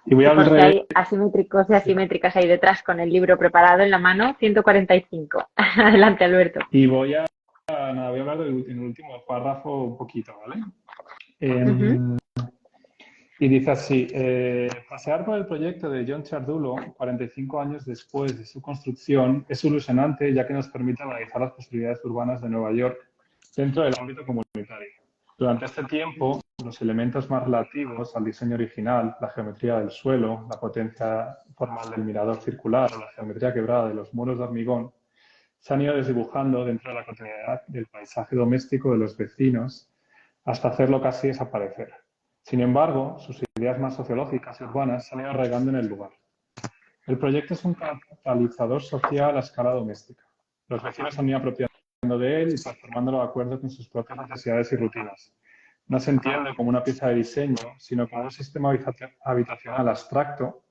Y voy a hablar porque hay asimétricos y asimétricas ahí detrás con el libro preparado en la mano, 145. Adelante, Alberto. Y voy a hablar en el último párrafo un poquito, ¿vale? Y dice así, pasear por el proyecto de John Ciardulo, 45 años después de su construcción, es ilusionante ya que nos permite analizar las posibilidades urbanas de Nueva York dentro del ámbito comunitario. Durante este tiempo, los elementos más relativos al diseño original, la geometría del suelo, la potencia formal del mirador circular o la geometría quebrada de los muros de hormigón, se han ido desdibujando dentro de la continuidad del paisaje doméstico de los vecinos hasta hacerlo casi desaparecer. Sin embargo, sus ideas más sociológicas y urbanas se han ido arraigando en el lugar. El proyecto es un catalizador social a escala doméstica. Los vecinos han ido apropiando de él y transformándolo de acuerdo con sus propias necesidades y rutinas. No se entiende como una pieza de diseño, sino como un sistema habitacional abstracto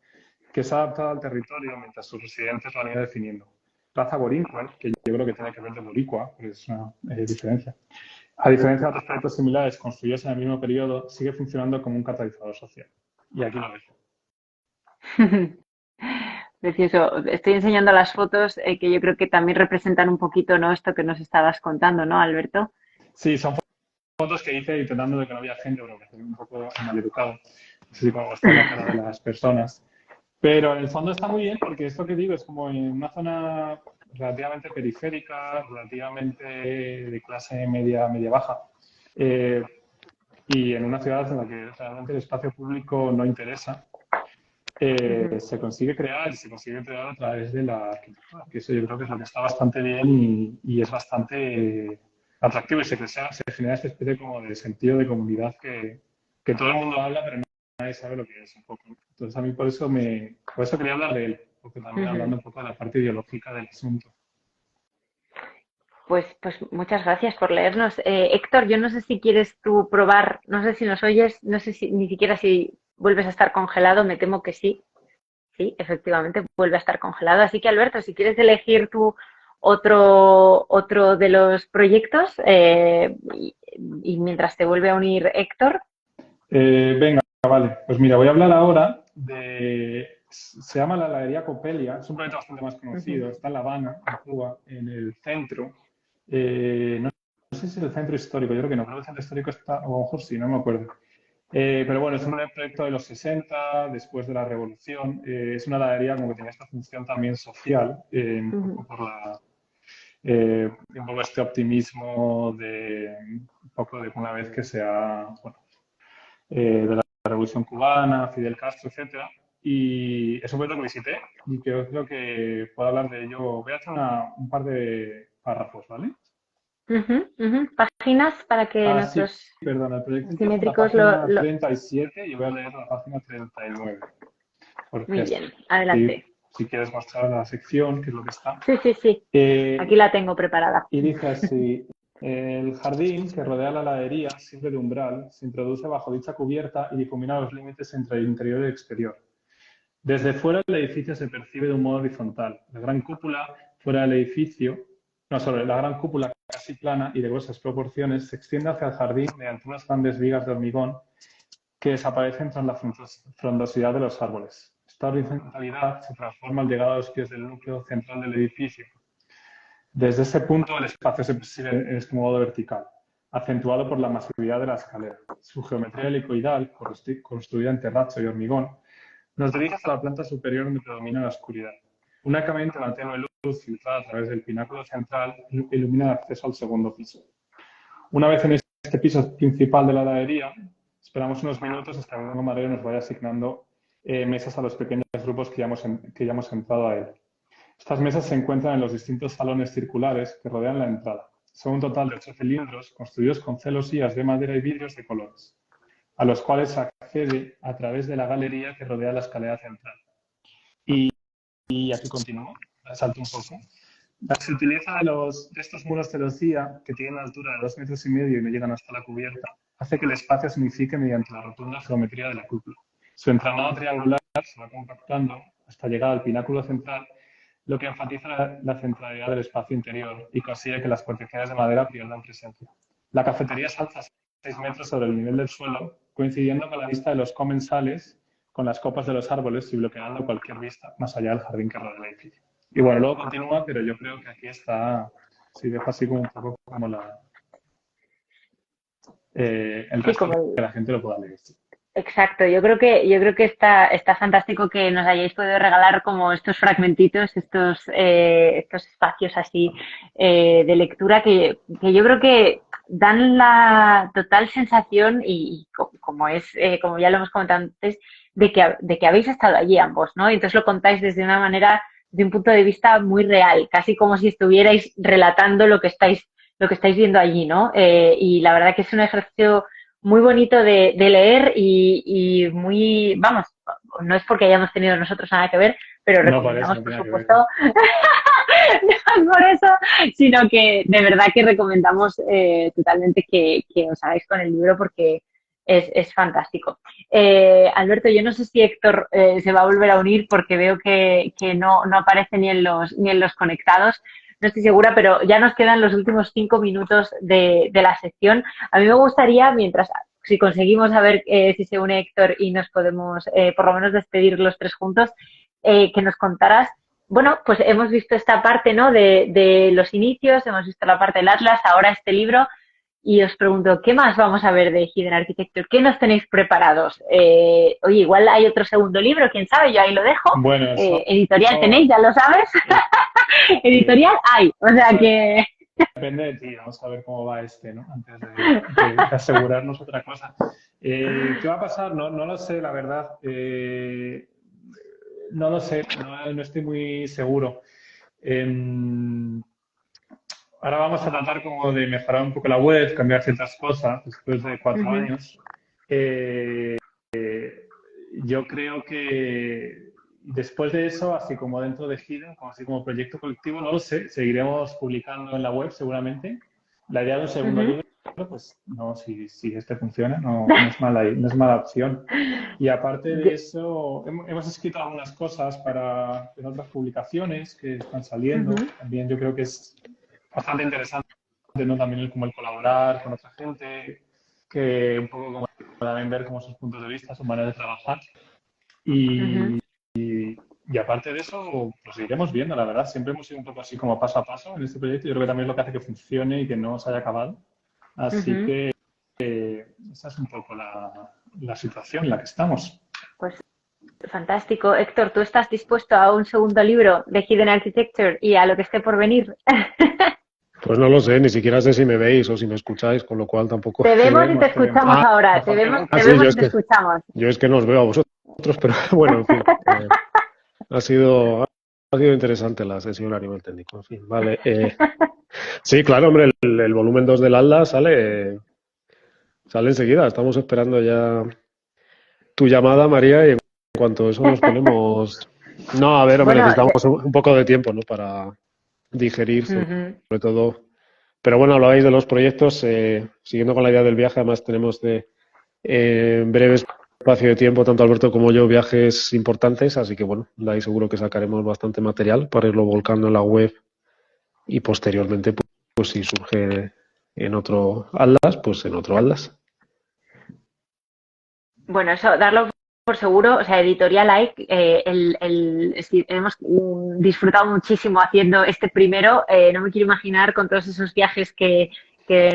que se ha adaptado al territorio mientras sus residentes lo han ido definiendo. Plaza Borinquen, que yo creo que tiene que ver de Boricua, pero es una diferencia. A diferencia de otros proyectos similares construidos en el mismo periodo, sigue funcionando como un catalizador social. Y aquí lo dejo. Precioso. Estoy enseñando las fotos que yo creo que también representan un poquito, ¿no?, esto que nos estabas contando, ¿no, Alberto? Sí, son fotos que hice intentando de que no había gente, pero que estoy un poco maleducado. No sé si puedo mostrar la cara de las personas. Pero en el fondo está muy bien porque esto que digo es como en una zona relativamente periférica, relativamente de clase media, media-baja. Y en una ciudad en la que realmente el espacio público no interesa, se consigue crear a través de la arquitectura, que eso yo creo que es lo que está bastante bien y es bastante atractivo y se genera esta especie como de sentido de comunidad que todo el mundo habla, pero nadie sabe lo que es un poco. Entonces a mí por eso quería hablar de él, porque también hablando un poco de la parte ideológica del asunto. Pues muchas gracias por leernos. Héctor, yo no sé si quieres tú probar, no sé si nos oyes, no sé si ni siquiera si vuelves a estar congelado, me temo que sí. Sí, efectivamente vuelve a estar congelado. Así que, Alberto, si quieres elegir tú otro de los proyectos y mientras te vuelve a unir Héctor. Venga, vale. Pues mira, voy a hablar ahora se llama la heladería Copelia, es un proyecto bastante más conocido, está en La Habana, en Cuba, en el centro. No sé si es el centro histórico, yo creo que no, creo que el centro histórico está, o a lo mejor sí, no me acuerdo. Pero bueno, es un proyecto de los 60, después de la Revolución. Es una heladería como que tenía esta función también social, un poco por un poco este optimismo un poco de una vez que sea, bueno, de la Revolución Cubana, Fidel Castro, etcétera. y es un proyecto que visité y que creo que puedo hablar de ello. Voy a hacer un par de párrafos, ¿vale? Páginas para que Sí, nuestros perdona, el proyecto empieza en la asimétricos página 37 y voy a leer la página 39. Porque Muy bien, adelante. si quieres mostrar la sección, que es lo que está. Sí. Aquí la tengo preparada. Y dice así: el jardín que rodea la heladería, siempre de umbral, se introduce bajo dicha cubierta y difumina los límites entre el interior y el exterior. Desde fuera el edificio se percibe de un modo horizontal. La gran cúpula fuera del edificio, la gran cúpula casi plana y de gruesas proporciones se extiende hacia el jardín mediante unas grandes vigas de hormigón que desaparecen tras la frondosidad de los árboles. Esta horizontalidad se transforma al llegar a los pies del núcleo central del edificio. Desde ese punto el espacio se percibe en este modo vertical, acentuado por la masividad de la escalera. Su geometría helicoidal, construida en terrazo y hormigón, nos dirige hasta la planta superior donde predomina la oscuridad. Únicamente una tenue luz filtrada a través del pináculo central ilumina el acceso al segundo piso. Una vez en este piso principal de la heladería, esperamos unos minutos hasta que el camarero nos vaya asignando mesas a los pequeños grupos que ya hemos entrado a él. Estas mesas se encuentran en los distintos salones circulares que rodean la entrada. Son un total de 8 cilindros construidos con celosías de madera y vidrios de colores, a los cuales se accede a través de la galería que rodea la escalera central. Y aquí continúo, salto un poco. Se utiliza de estos muros celosía, que tienen una altura de 2,5 metros y no llegan hasta la cubierta, hace que el espacio se unifique mediante la rotunda geometría de la cúpula. Su entramado triangular se va compactando hasta llegar al pináculo central, lo que enfatiza la centralidad del espacio interior y consigue que las protecciones de madera pierdan presencia. La cafetería se alza 6 metros sobre el nivel del suelo, coincidiendo con la vista de los comensales, con las copas de los árboles y bloqueando cualquier vista más allá del jardín que rodea el edificio. Y bueno, luego continúa, pero yo creo que aquí está, si dejo así como un poco como el resto que la gente lo pueda leer. Exacto, yo creo que está fantástico que nos hayáis podido regalar como estos fragmentitos, estos espacios así de lectura que yo creo que dan la total sensación y como ya lo hemos comentado antes, de que habéis estado allí ambos, ¿no? Y entonces lo contáis desde una manera, de un punto de vista muy real, casi como si estuvierais relatando lo que estáis viendo allí, ¿no? Y la verdad que es un ejercicio muy bonito de leer y muy, vamos, no es porque hayamos tenido nosotros nada que ver, pero recomendamos, por supuesto, no es por eso, sino que de verdad que recomendamos totalmente que os hagáis con el libro porque es fantástico. Alberto, yo no sé si Héctor se va a volver a unir porque veo que no aparece ni en los conectados. No estoy segura, pero ya nos quedan los últimos 5 minutos de la sección. A mí me gustaría, si conseguimos saber si se une Héctor y nos podemos por lo menos despedir los tres juntos, que nos contaras, bueno, pues hemos visto esta parte, ¿no? de los inicios, hemos visto la parte del Atlas, ahora este libro, y os pregunto, ¿qué más vamos a ver de Hidden Architecture? ¿Qué nos tenéis preparados? Oye, igual hay otro segundo libro, quién sabe, yo ahí lo dejo. Bueno, editorial tenéis, ya lo sabes. Editorial hay, o sea que... Depende de ti, vamos a ver cómo va ¿no? Antes de asegurarnos otra cosa. ¿Qué va a pasar? No lo sé, la verdad. No lo sé, no estoy muy seguro. Ahora vamos a tratar como de mejorar un poco la web, cambiar ciertas cosas después de 4 años. Yo creo que después de eso, así como dentro de Hidden, así como proyecto colectivo, no lo sé, seguiremos publicando en la web seguramente. La idea de un segundo libro, pues no, si este funciona, no es mala opción. Y aparte de eso, hemos escrito algunas cosas en otras publicaciones que están saliendo. También yo creo que es bastante interesante, ¿no? También como el colaborar con otra gente, que un poco como también ver como sus puntos de vista, su manera de trabajar. Y aparte de eso, pues seguiremos viendo, la verdad. Siempre hemos ido un poco así como paso a paso en este proyecto. Yo creo que también es lo que hace que funcione y que no se haya acabado. Así que esa es un poco la situación en la que estamos. Pues fantástico. Héctor, ¿tú estás dispuesto a un segundo libro de Hidden Architecture y a lo que esté por venir? Pues no lo sé, ni siquiera sé si me veis o si me escucháis, con lo cual tampoco... Te vemos y te escuchamos ahora. Te vemos y te escuchamos. Yo es que no os veo a vosotros. pero bueno, en fin, ha sido interesante la sesión a nivel técnico, en fin, vale. Sí, claro, hombre, el volumen 2 del ALDA sale enseguida, estamos esperando ya tu llamada, María, y en cuanto a eso nos ponemos... No, a ver, hombre, Bueno, necesitamos un poco de tiempo, ¿no? Para digerir, ujú. sobre todo. Pero bueno, hablabais de los proyectos, siguiendo con la idea del viaje, además tenemos en breve espacio de tiempo, tanto Alberto como yo, viajes importantes, así que bueno, de ahí seguro que sacaremos bastante material para irlo volcando en la web y posteriormente, pues si surge en otro Atlas, pues en otro Atlas. Bueno, eso, darlo por seguro, o sea, Editorial Ike, sí, hemos disfrutado muchísimo haciendo este primero. No me quiero imaginar con todos esos viajes que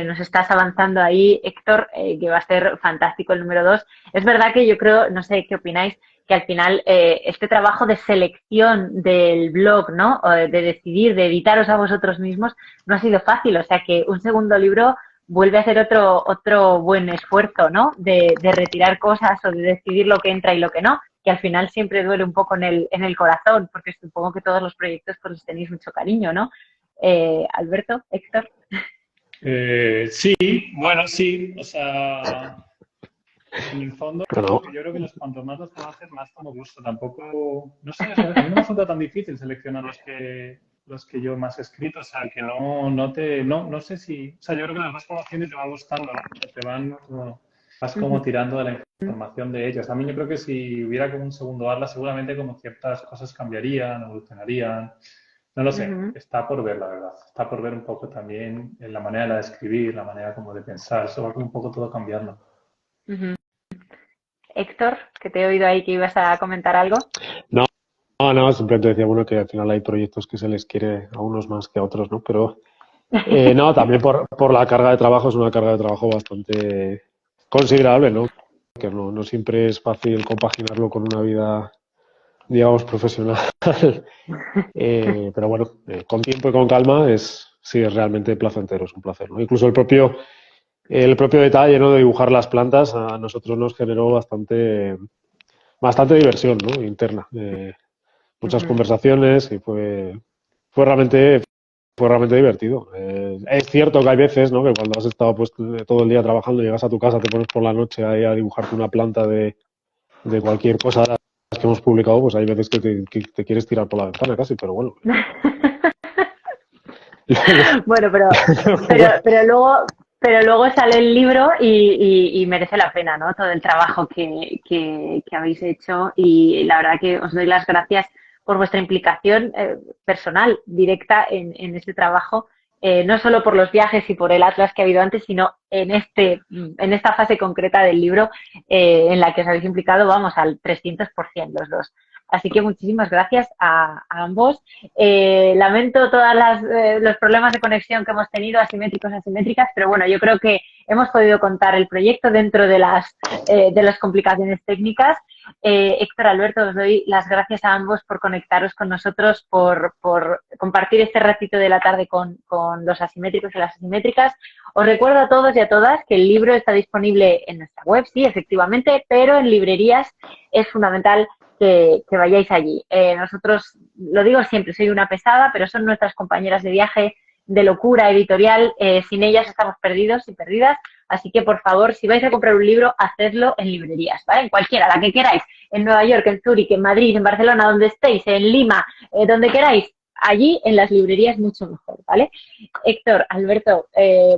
nos estás avanzando ahí, Héctor, que va a ser fantástico el número 2. Es verdad que yo creo, no sé qué opináis, que al final este trabajo de selección del blog, ¿no? O de decidir, de editaros a vosotros mismos, no ha sido fácil. O sea que un segundo libro vuelve a hacer otro buen esfuerzo, ¿no? De retirar cosas o de decidir lo que entra y lo que no, que al final siempre duele un poco en el corazón, porque supongo que todos los proyectos pues les tenéis mucho cariño, ¿no? Alberto, Héctor. Sí, bueno, sí, o sea, en el fondo Bueno, yo creo que cuanto más los conoces, más como gusto. Tampoco, no sé, o sea, a mí no me resulta tan difícil seleccionar los que yo más he escrito, o sea, que no sé si, o sea, yo creo que las vas conociendo y te va gustando, ¿no? Vas como tirando de la información de ellos. A mí yo creo que si hubiera como un segundo Atlas, seguramente como ciertas cosas cambiarían, evolucionarían. No lo sé, está por ver, la verdad. Está por ver un poco también en la manera de escribir, la manera como de pensar. Eso va como un poco todo cambiando. Héctor, que te he oído ahí que ibas a comentar algo. no, no, simplemente decía, bueno, que al final hay proyectos que se les quiere a unos más que a otros, ¿no? Pero no, también por la carga de trabajo, es una carga de trabajo bastante considerable, ¿no? Que no siempre es fácil compaginarlo con una vida, digamos, profesional. Pero bueno, con tiempo y con calma sí, es realmente placentero, es un placer, ¿no? Incluso el propio detalle, ¿no? De dibujar las plantas a nosotros nos generó bastante diversión, ¿no? Interna. Muchas conversaciones y fue realmente divertido. Es cierto que hay veces, ¿no? Que cuando has estado pues, todo el día trabajando, llegas a tu casa, te pones por la noche ahí a dibujarte una planta de cualquier cosa de las que hemos publicado, pues hay veces que te quieres tirar por la ventana casi, pero bueno. Bueno, pero luego sale el libro y merece la pena, ¿no? Todo el trabajo que habéis hecho y la verdad que os doy las gracias por vuestra implicación personal, directa en este trabajo, no solo por los viajes y por el Atlas que ha habido antes, sino en esta fase concreta del libro en la que os habéis implicado, vamos, al 300% los dos. Así que muchísimas gracias a ambos. Lamento todos los problemas de conexión que hemos tenido, asimétricas, pero bueno, yo creo que hemos podido contar el proyecto dentro de las complicaciones técnicas. Héctor, Alberto, os doy las gracias a ambos por conectaros con nosotros, por compartir este ratito de la tarde con los asimétricos y las asimétricas. Os recuerdo a todos y a todas que el libro está disponible en nuestra web, sí, efectivamente, pero en librerías es fundamental que vayáis allí. Nosotros, lo digo siempre, soy una pesada, pero son nuestras compañeras de viaje, de locura editorial. Sin ellas estamos perdidos y perdidas. Así que, por favor, si vais a comprar un libro, hacedlo en librerías, ¿vale? En cualquiera, la que queráis. En Nueva York, en Zúrich, en Madrid, en Barcelona, donde estéis, en Lima, donde queráis. Allí, en las librerías, mucho mejor, ¿vale? Héctor, Alberto,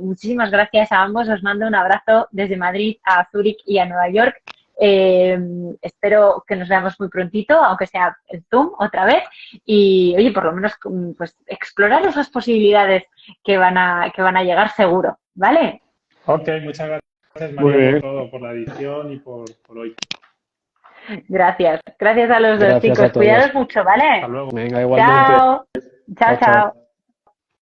muchísimas gracias a ambos. Os mando un abrazo desde Madrid a Zúrich y a Nueva York. Espero que nos veamos muy prontito, aunque sea en Zoom otra vez, y oye, por lo menos pues explorar esas posibilidades que van a llegar seguro, ¿vale? Ok, muchas gracias Muy María por bien. todo, por la edición y por hoy. Gracias a los dos, Gracias chicos. a todos. Cuidados mucho, ¿vale? Hasta luego. Venga, igualmente. Chao, chao, Chao, chao. chao.